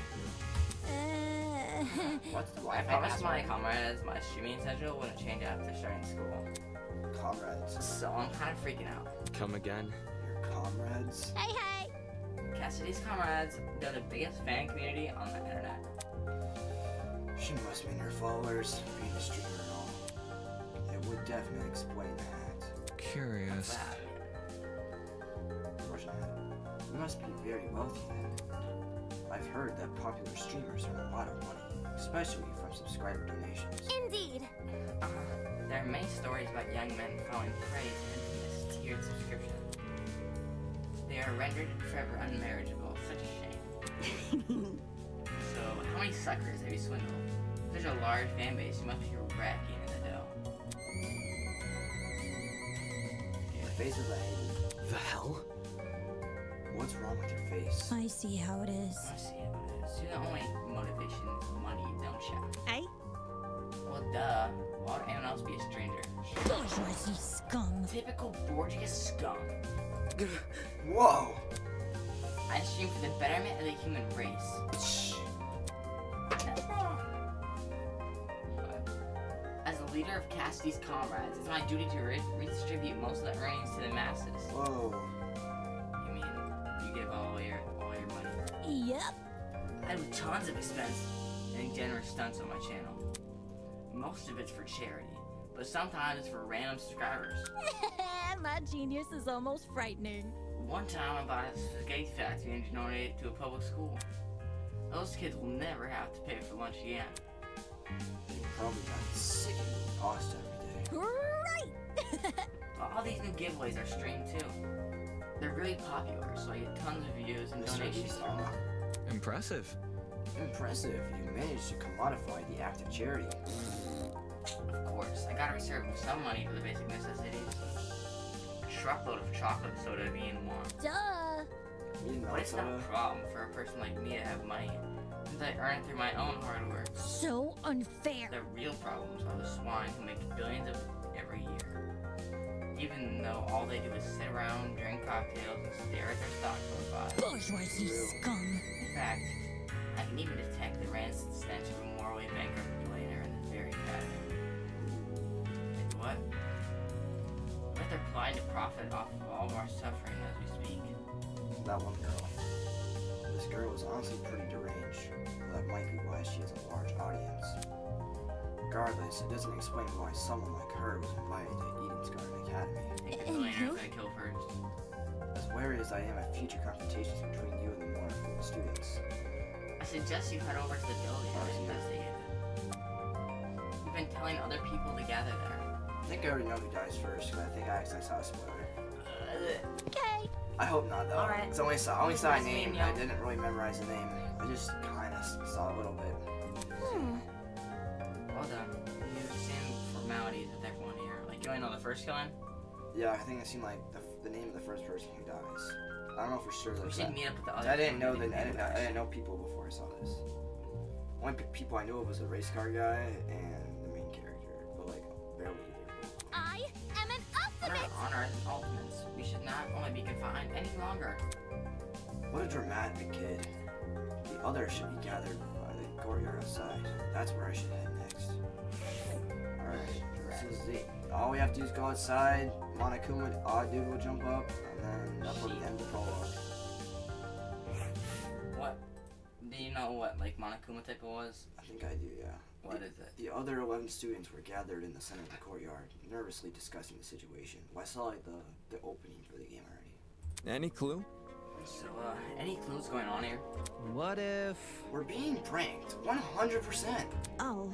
What's the I Wi-Fi promised my password? comrades my streaming schedule wouldn't change after starting school. Comrades. So I'm kind of freaking out. Come again? Your comrades? Hey, hey! Cassidy's comrades, they're the biggest fan community on the internet. She must mean her followers, being a streamer and all. It would definitely explain that. Curious. That. Russian hat. You must be very wealthy then. I've heard that popular streamers earn a lot of money, especially from subscriber donations. Indeed. There are many stories about young men falling prey to this tiered subscription. They are rendered forever unmarriageable, such a shame. So, how many suckers have you swindled? If there's a large fan base, you must be racking in the dough. Your face is a The hell? What's wrong with your face? I see how it is. I see how it is. You're the only motivation is money, don't you? Hey? Well, duh. Why would anyone else be a stranger? Bourgeoisie scum. Typical bourgeois scum. Whoa! I stream for the betterment of the human race. As the leader of Cassidy's comrades, it's my duty to redistribute most of the earnings to the masses. Whoa. You mean you give all your money? Yep. I do tons of expense and generous stunts on my channel. Most of it's for charity, but sometimes it's for random subscribers. My genius is almost frightening. One time I bought a spaghetti factory and donated it to a public school. Those kids will never have to pay for lunch again. You probably got sick of eating pasta every day. Right! All these new giveaways are streamed too. They're really popular, so I get tons of views and donations from them. Impressive. Impressive. You managed to commodify the act of charity. Of course, I gotta reserve some money for the basic necessities. A truckload of chocolate soda being one. Duh! But it's not a problem for a person like me to have money, since I earn it through my own hard work. So unfair. The real problems are the swine who make billions of every year. Even though all they do is sit around, drink cocktails, and stare at their stock profile. Bourgeoisie scum. In fact, I can even detect the rancid stench of a morally bankrupt billionaire in this very academy. Like what? like they're planning to profit off of all of our suffering as we speak. That one girl. This girl is honestly pretty deranged, but that might be why she has a large audience. Regardless, it doesn't explain why someone like her was invited to Eden's Garden Academy. I think the billionaire's gonna kill first. As wary as I am at future confrontations between you and the more affluent students, I suggest you head over to the building and investigate it. You've been telling other people to gather there. I think I already know who dies first, but I think I accidentally saw a spoiler. Okay. I hope not, though. Alright. I only saw a Nice name, name, and I yo. didn't really memorize the name. I just kind of saw a little bit. Well done. You've seen formalities with everyone here. Like, you only know the first killing? Yeah, I think I seen like the name of the first person who dies. I don't know for sure. We That should meet up with the other I didn't know community that. I members. didn't know people before I saw this. Only people I knew of was the race car guy and the main character, but like barely either. I am an Honor, ultimate! honor as ultimates. We should not only be confined any longer. What a dramatic kid. The others should be gathered by the courtyard outside. That's where I should head next. Alright, this is it. All we have to do is go outside, Monokuma, Odd Dude will jump up, and then that's what the end of the prologue. What? Do you know what, like, Monokuma type it was? I think I do, yeah. What is it? The other 11 students were gathered in the center of the courtyard, nervously discussing the situation. Well, I saw like the opening for the game already. Any clue? So, any clues going on here? What if... We're being pranked, 100%. Oh,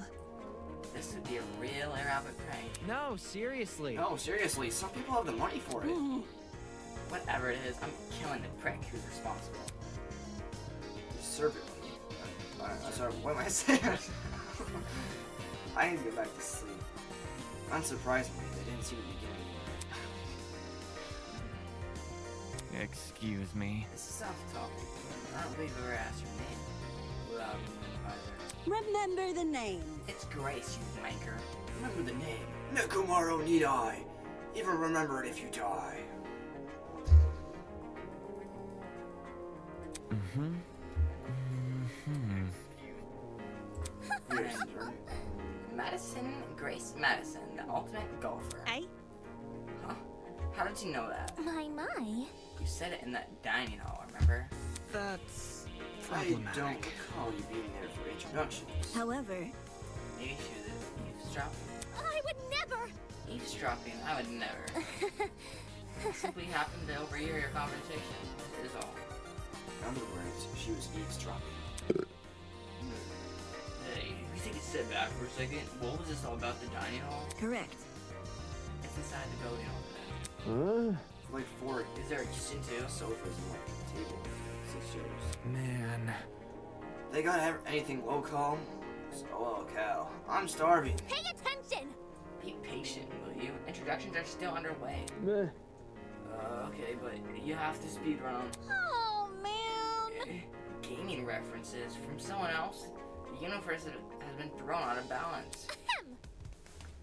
This would be a real Arabic prank. No, seriously. No, seriously, some people have the money for it. Whatever it is, I'm killing the prick who's responsible. Serpent. I'm sorry, what am I saying? I need to go back to sleep. Unsurprisingly, they didn't seem to be getting anywhere. Excuse me. This is off topic. I don't believe I ever asked your name. Without knowing either. Remember the name. It's Grace, you wanker. Remember the name. Nekumaro need I. Even remember it if you die. Yes, sir. Madison Grace Madison, the ultimate golfer. I? Huh? How did you know that? My. You said it in that dining hall, remember? That's I don't problematic. recall you being there for introductions. However, Maybe she was eavesdropping. I would never! Eavesdropping? I would never. Simply happened to overhear your conversation. Is all. In other words, she was eavesdropping. Hey, we take a step back for a second. What was this all about the dining hall? correct. It's inside the building over Huh? Like 4 there. Is there a kitchen too? sofas and like a table, 6 chairs. Man. They got anything local? Oh, Cal. I'm starving. Pay attention! Be patient, will you? Introductions are still underway. Meh. Okay, but you have to speed run. Oh, man. Gaming references from someone else. The universe has been thrown out of balance.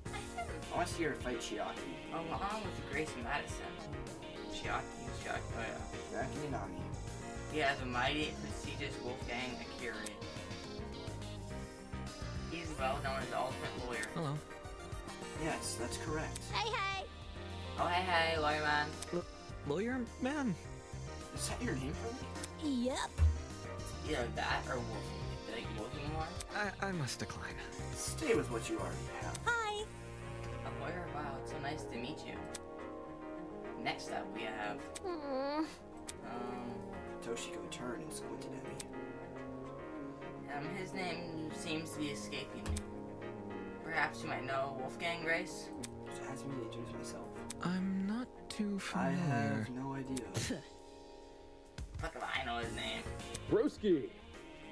I want to see her fight Chiaki. Along with Grace Madison. Chiaki, oh yeah. Back in Inami. He has a mighty, prestigious Wolfgang Akira. He's well known as the ultimate lawyer. Hello. Yes, that's correct. Hey, hey. Oh, hey, lawyer man. Lawyer man? Is that your name for me? Yep. Either that or Wolfie. You like Wolfie more? I must decline. Stay with what you already have. Hi. A lawyer? Wow, it's so nice to meet you. Next up, we have, Toshiko turned and squinted at me. his name seems to be escaping me. Perhaps you might know Wolfgang Grace? Just asked me to introduce myself. I'm not too I familiar. have no idea. Fuck if I know his name. Broski.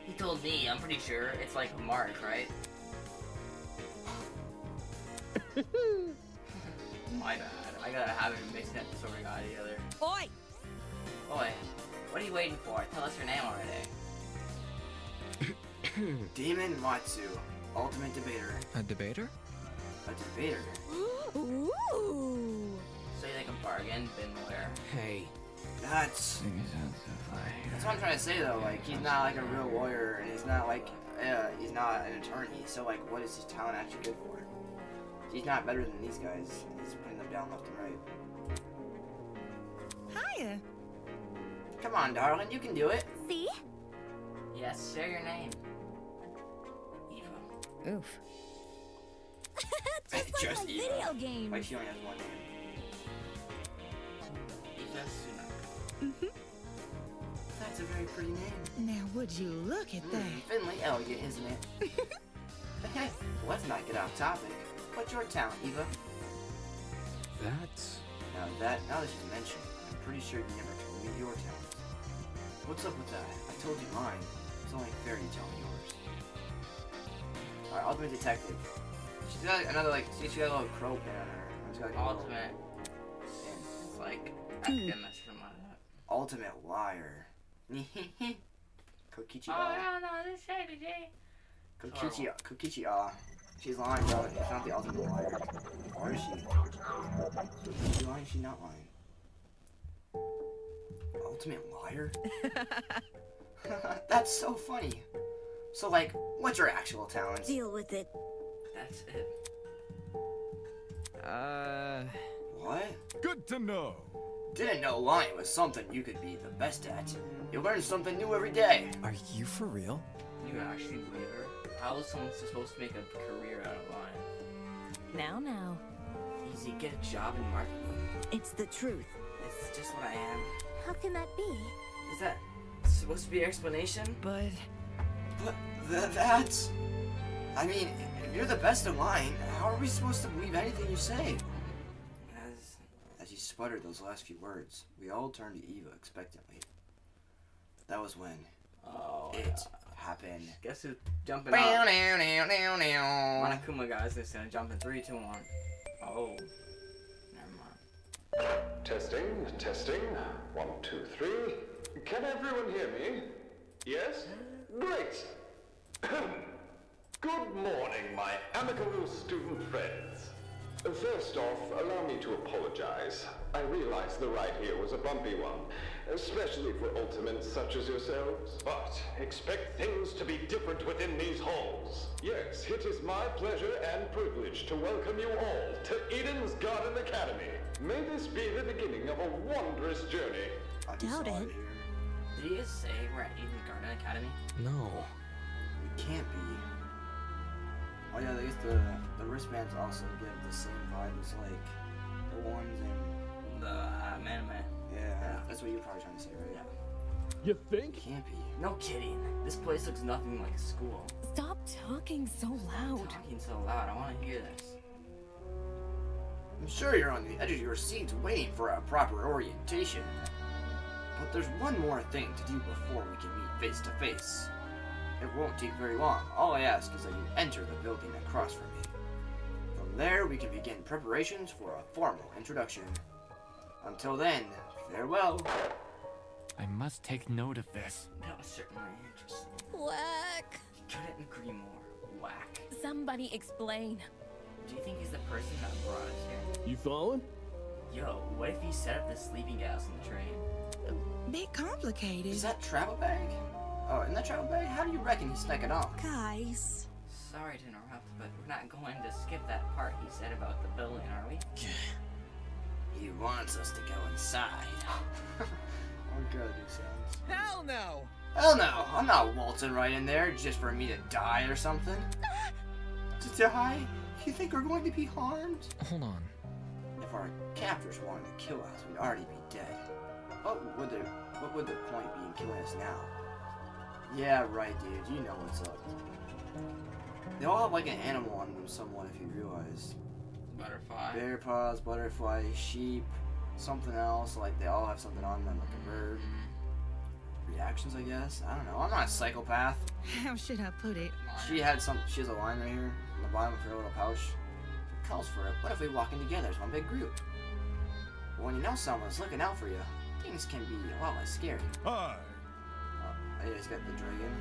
He told me, I'm pretty sure. It's like Mark, right? My bad. I gotta have it mixing up the sort of guy together. Oi! Oi, what are you waiting for? Tell us your name already. Demon Matsu, ultimate debater. A debater? A debater? Ooh. So you think a bargain, bin lawyer? Hey, That's what I'm trying to say though. Like he's not like a real lawyer, and he's not like he's not an attorney. So like, what is his talent actually good for? She's not better than these guys. He's putting them down left and right. Hiya. Come on, darling, you can do it. See? Yes, share your name. Eva. Oof. Just like my video game. Why she only has one name? Eva Sunaka. That's a very pretty name. Now, would you look at that? Finley elegant, isn't it? Let's not get off topic. What's your talent, Eva? That's... Now that she's mentioned, I'm pretty sure you never told me your talent. What's up with that? I told you mine. It's only fair you tell me yours. Alright, Ultimate Detective. She's got another, like, see, she got a little crow pin on her. She's got, like, Ultimate. It's like academics from my Ultimate Liar. Kokichi. Oh, no, this shady day. Kokichi, she's lying, bro. She's not the ultimate liar. Or is she? Is she lying? She's not lying. Ultimate liar? That's so funny. So, like, what's your actual talent? Deal with it. That's it. What? Good to know. Didn't know lying was something you could be the best at. You learn something new every day. Are you for real? You actually believe her? How is someone supposed to make a career out of lying? Now. Easy, get a job in marketing. It's the truth. It's just what I am. How can that be? Is that supposed to be your explanation? But that's... I mean, if you're the best at lying, how are we supposed to believe anything you say? As he sputtered those last few words, we all turned to Eva expectantly. That was when it happened. Guess who's jumping up? Monokuma guys, they're gonna jump in 3, 2, 1. Oh. Never mind. Testing. 1, 2, 3. Can everyone hear me? Yes? Great! Good morning, my amicable student friends. First off, allow me to apologize. I realize the ride here was a bumpy one, especially for ultimates such as yourselves. But expect things to be different within these halls. Yes, it is my pleasure and privilege to welcome you all to Eden's Garden Academy. May this be the beginning of a wondrous journey. Doubt it. Did you just say we're at Eden's Garden Academy? No. It can't be. Oh yeah, I guess the wristbands also give the same vibe as like the ones in the anime. Yeah, that's what you're probably trying to say, right? Yeah. You think? Can't be. No kidding. This place looks nothing like a school. Stop talking so loud. Talking so loud. I want to hear this. I'm sure you're on the edge of your seats waiting for a proper orientation. But there's one more thing to do before we can meet face to face. It won't take very long. All I ask is that you enter the building across from me. From there, we can begin preparations for a formal introduction. Until then, farewell. I must take note of this. That was certainly interesting. Whack. Couldn't agree more. Whack. Somebody explain. Do you think he's the person that brought us here? You following? Yo, what if he set up the sleeping gas on the train? Bit complicated. Is that travel bag? Oh, in that travel bag? How do you reckon he snuck it on? Guys. Sorry to interrupt, but we're not going to skip that part he said about the building, are we? He wants us to go inside. Oh god, these sounds. Hell no! Hell no! I'm not waltzing right in there just for me to die or something. To die? You think we're going to be harmed? Hold on. If our captors wanted to kill us, we'd already be dead. What would the point be in killing us now? Yeah, right, dude. You know what's up. They all have like an animal on them somewhat, if you realize. Butterfly. Bear paws, butterfly, sheep, something else. Like they all have something on them, like a bird. Reactions, I guess. I don't know. I'm not a psychopath. How should I put it? She has a line right here on the bottom of her little pouch. It calls for it. What if we walk in together as one big group? But when you know someone's looking out for you, things can be a lot less scary. Hi. I just got the dragon.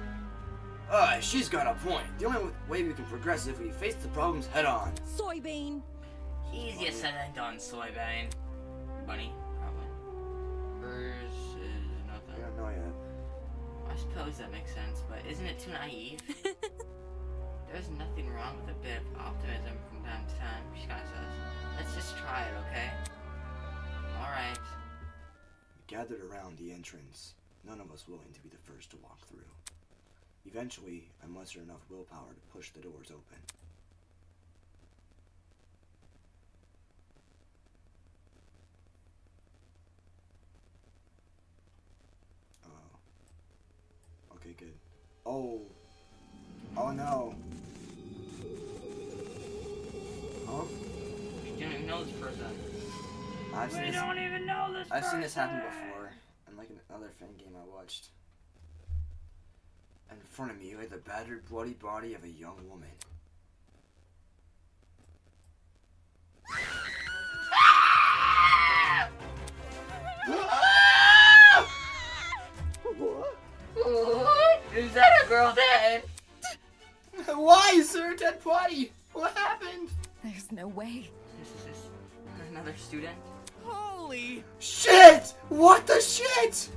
She's got a point. The only way we can progress is if we face the problems head on. Soybean. Easier said than done, Soybean. Bunny, probably. Hers is nothing. I don't know yet. I suppose that makes sense, but isn't it too naive? There's nothing wrong with a bit of optimism from time to time. gathered around the entrance, none of us willing to be the first to walk through. Eventually, I mustered enough willpower to push the doors open. Okay, good. Oh. Oh no. Huh? We don't even know this person. I've seen this happen person. before in like another fan game I watched. In front of me lay the battered, bloody body of a young woman. Is that a girl dead? Why is there a dead body? What happened? There's no way. Is this another student? Holy shit! What the shit?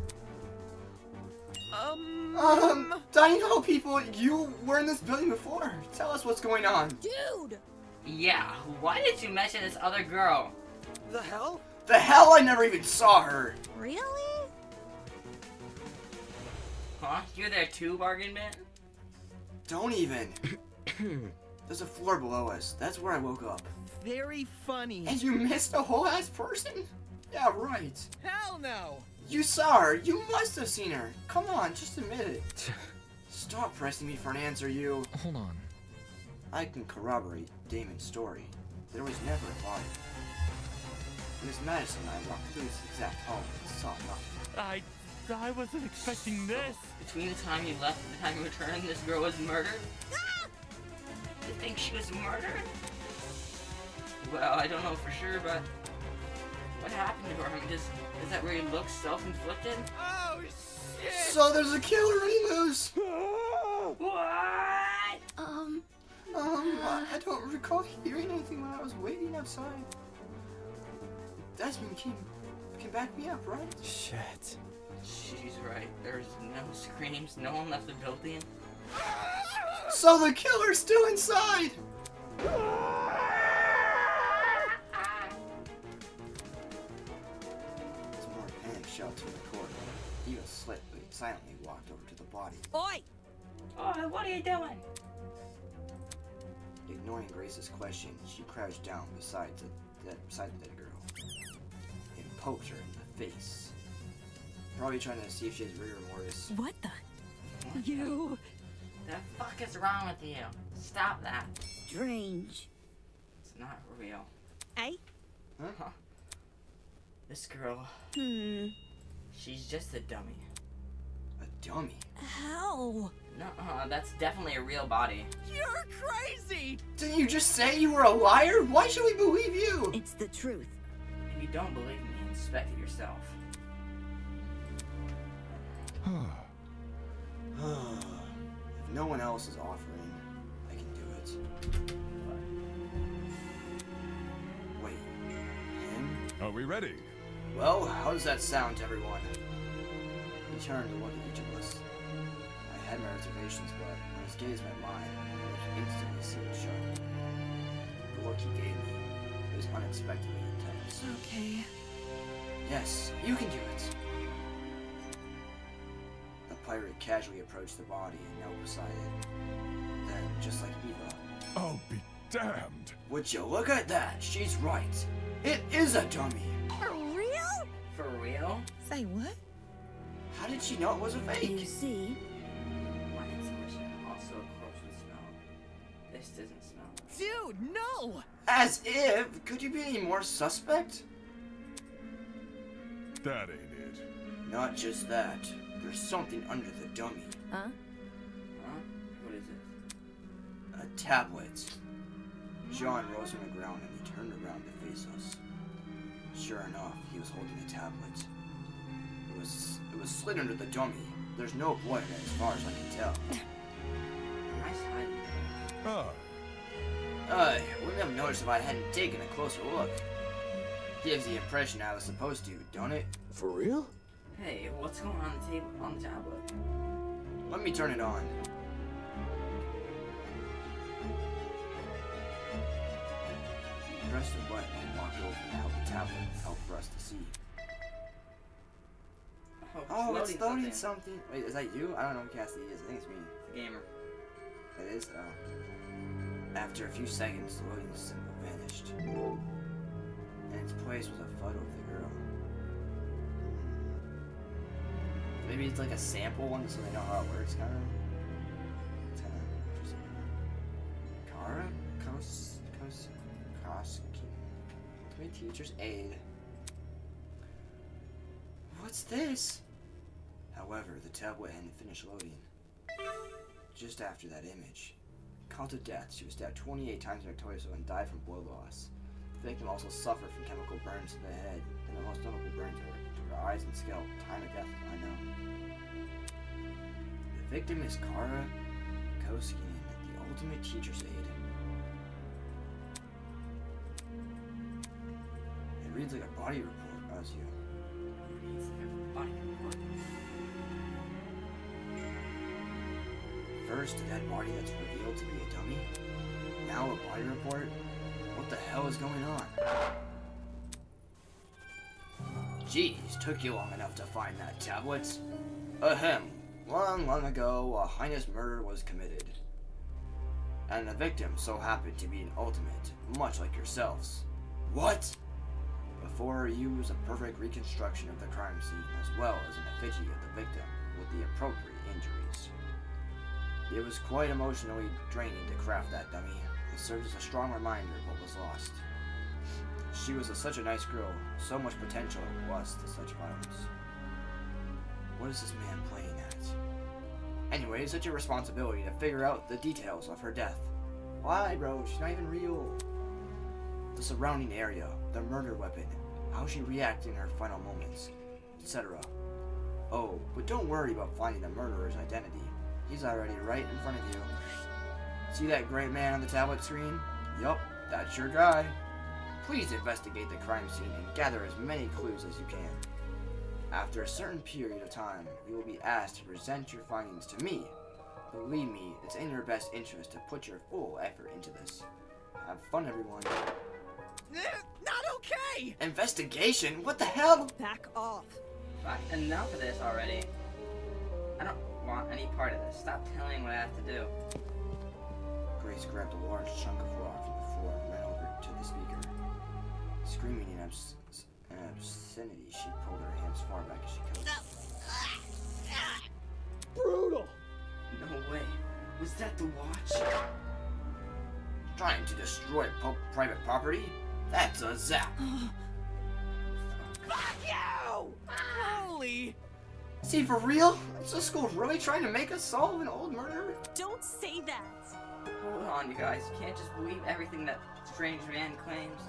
Dino people, you were in this building before. Tell us what's going on. Dude! Yeah, why did you mention this other girl? The hell? The hell? I never even saw her. Really? Huh? You're there too, Bargain Man? Don't even. There's a floor below us. That's where I woke up. Very funny. And you missed a whole ass person? Yeah, right. Hell no! You saw her. You must have seen her. Come on, just admit it. Stop pressing me for an answer, you. Hold on. I can corroborate Damon's story. There was never a body. Miss Madison and I walked through this exact hall and saw nothing. I wasn't expecting this. Between the time you left and the time you returned, this girl was murdered? You think she was murdered? Well, I don't know for sure, but what happened to her? I mean, does that really look self-inflicted? Oh, shit! So there's a killer loose! What? I don't recall hearing anything when I was waiting outside. Desmond can back me up, right? Shit. She's right. There's no screams. No one left the building. So the killer's still inside! As more panic shouts from the corridor, Eva silently walked over to the body. Oi! Oh, what are you doing? Ignoring Grace's question, she crouched down beside the dead girl and poked her in the face. Probably trying to see if she has rigor mortis. What the? You? The fuck is wrong with you? Stop that. Strange. It's not real. Eh? Huh? This girl. She's just a dummy. A dummy? How? No, that's definitely a real body. You're crazy! Didn't you just say you were a liar? Why should we believe you? It's the truth. If you don't believe me, inspect it yourself. If no one else is offering, I can do it. Wait, him? Are we ready? Well, how does that sound to everyone? He turned to look at each of us. I had my reservations, but when his gaze met mine, it was instantly sealed shut. The look he gave me, it was unexpectedly intense. Okay. Yes, you can do it. The pirate casually approached the body and knelt beside it. Then, just like Eva, I'll be damned. would you look at that? She's right. It is a dummy. For real? For real? Say what? How did she know it was a fake? You see? My intuition also a corpse would smell. This doesn't smell. Dude, no! As if? Could you be any more suspect? That ain't it. Not just that. There's something under the dummy. Huh? Huh? What is it? A tablet. John rose from the ground and he turned around to face us. Sure enough, he was holding a tablet. It was slid under the dummy. There's no blood in it as far as I can tell. Nice hiding. Ah, Wouldn't have noticed if I hadn't taken a closer look. Gives the impression I was supposed to, don't it? For real? Hey, what's going on the table on the tablet? Let me turn it on. Press the button and walked over and held the tablet out for us to see. Oh, it's loading something. something. Wait, is that you? I don't know what Cassidy is. I think it's me. It's a gamer. It is? Oh. After a few seconds, the loading symbol vanished. In its place was a photo of the girl. Maybe it's like a sample one so they know how it works, kind of. It's kind of interesting. Kara Koski. Ultimate Teacher's Aid. What's this? However, the tablet hadn't finished loading. Just after that image. Caught to death, she was stabbed 28 times in her torso and died from blood loss. The victim also suffered from chemical burns to the head, and the most notable burn to her eyes and scalp. Time of death unknown. The victim is Kara Koskinen, the Ultimate Teacher's Aid. It reads like a body report, Ozio. First, a dead body that's revealed to be a dummy. Now a body report? What the hell is going on? Geez, took you long enough to find that tablet. Ahem. Long ago, a heinous murder was committed. And the victim so happened to be an ultimate, much like yourselves. What? Before you was a perfect reconstruction of the crime scene, as well as an effigy of the victim, with the appropriate injuries. It was quite emotionally draining to craft that dummy. It served as a strong reminder of what was lost. She was such a nice girl, so much potential was to such violence. What is this man playing at? Anyway, it's such a responsibility to figure out the details of her death. Why, bro? She's not even real. The surrounding area, the murder weapon, how she reacted in her final moments, etc. Oh, but don't worry about finding the murderer's identity. He's already right in front of you. See that gray man on the tablet screen? Yup, that's your guy. Please investigate the crime scene and gather as many clues as you can. After a certain period of time, you will be asked to present your findings to me. Believe me, it's in your best interest to put your full effort into this. Have fun, everyone. Not okay! Investigation? What the hell? Back off. Fuck, enough of this already. I don't want any part of this. Stop telling what I have to do. Grace grabbed a large chunk of rock from the floor and ran over to the speaker. Screaming in obscenity, she pulled her hands far back as she could. Brutal! No way. Was that the watch? Trying to destroy private property? That's a zap. Fuck you! Holy! See, for real? Is the school really trying to make us solve an old murder? Don't say that. Hold on, you guys. You can't just believe everything that strange man claims.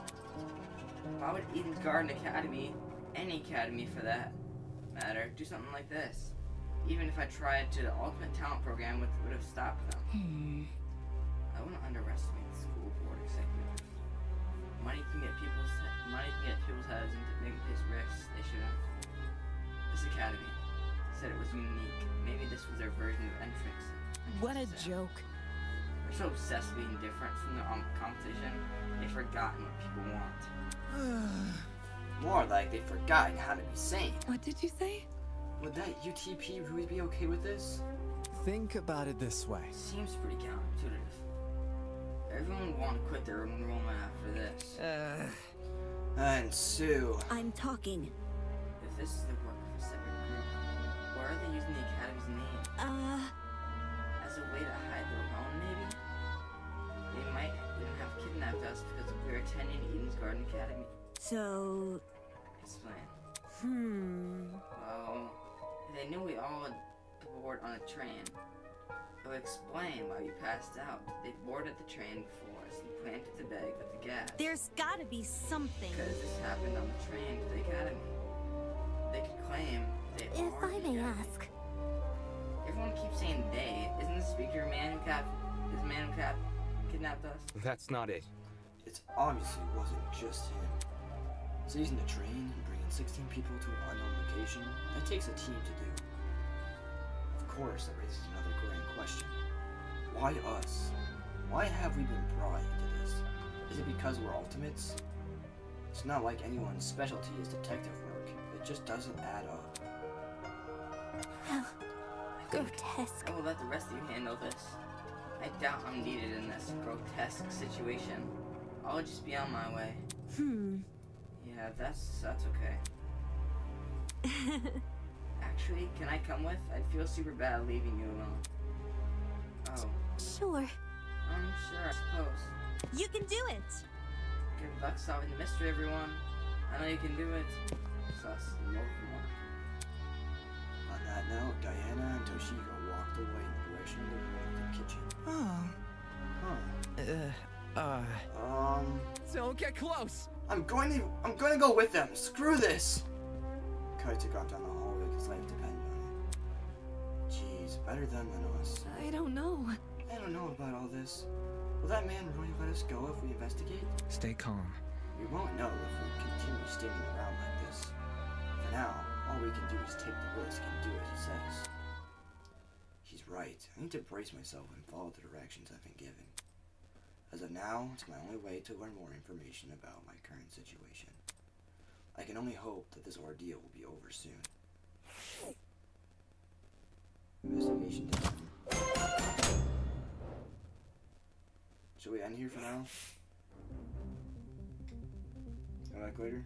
Why would Eden's Garden Academy, any academy for that matter, do something like this? Even if I tried to, the Ultimate Talent Program would have stopped them. I wouldn't underestimate the school board executives. Money can get people's heads into making place risks they shouldn't. This academy said it was unique. Maybe this was their version of entrance. What a joke. They're so obsessed with being different from the competition, they've forgotten what people want. More like they've forgotten how to be sane. What did you say? Would that UTP really be okay with this? Think about it this way. Seems pretty counterintuitive. Everyone would want to quit their enrollment after this. And Sue. I'm talking. If this is the work of a separate group, why are they using the Academy's name? As a way to hide their own, maybe? They might even have kidnapped us because we were attending Eden's Garden Academy. So... Explain. Well... If they knew we all had to board on a train, it would explain why we passed out. They boarded the train before us and planted the bag with the gas. There's gotta be something. Because this happened on the train to the academy. They could claim they If I may ask. Everyone keeps saying they. Isn't the speaker man who kidnapped us? That's not it. It obviously wasn't just him. Seizing the train and bringing 16 people to an unknown location, that takes a team to do. Of course, that raises another grand question. Why us? Why have we been brought into this? Is it because we're ultimates? It's not like anyone's specialty is detective work. It just doesn't add up. How grotesque. I will let the rest of you handle this. I doubt I'm needed in this grotesque situation. I'll just be on my way. Yeah, that's okay. Actually, can I come with? I'd feel super bad leaving you alone. Oh. Sure. Sure, I suppose. You can do it! Good luck solving the mystery, everyone. I know you can do it. Sus, more. On that note, Diana and Toshiko walked away in the direction of the kitchen. Don't get close! I'm going to go with them. Screw this! Kai took off down the hallway because life depended on it. Jeez, better them than us. I don't know. I don't know about all this. Will that man really let us go if we investigate? Stay calm. We won't know if we continue standing around like this. For now, all we can do is take the risk and do as he says. He's right. I need to brace myself and follow the directions I've been given. As of now, it's my only way to learn more information about my current situation. I can only hope that this ordeal will be over soon. Investigation done. Should we end here for now? Come back later?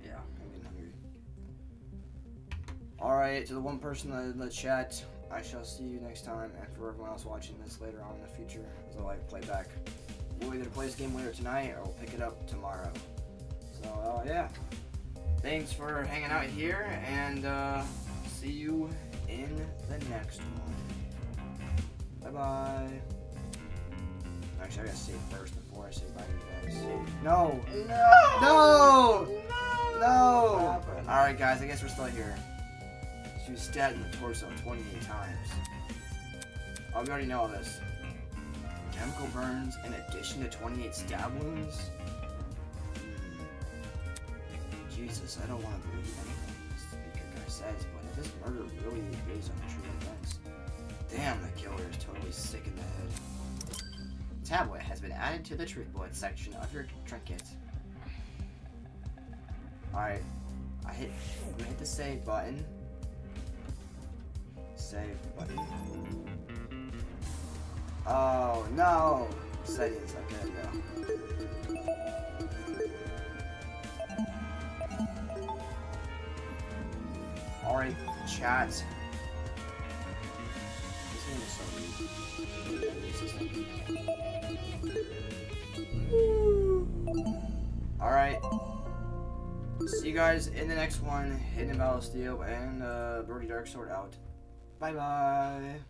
Yeah. I'm getting hungry. Alright, to the one person in the chat, I shall see you next time, and for everyone else watching this later on in the future, as I play back. We'll either play this game later tonight, or we'll pick it up tomorrow. So, yeah. Thanks for hanging out here, and see you in the next one. Bye-bye. Actually, I gotta save first before I say bye to you guys. No! No! Alright, guys, I guess we're still here. She was stabbed in the torso 28 times. Oh, we already know this. Chemical burns in addition to 28 stab wounds? Jesus, I don't want to believe anything this speaker guy says, but if this murder really is based on true events, damn, the killer is totally sick in the head. Tablet has been added to the truth bullet section of your trinket. Alright, I'm gonna hit the save button. Save button. Oh no! Settings, okay, there we go. Alright, chat. This game is so weird. Alright. See you guys in the next one. Hidden Battle Steel and Brody Darksword out. Bye bye.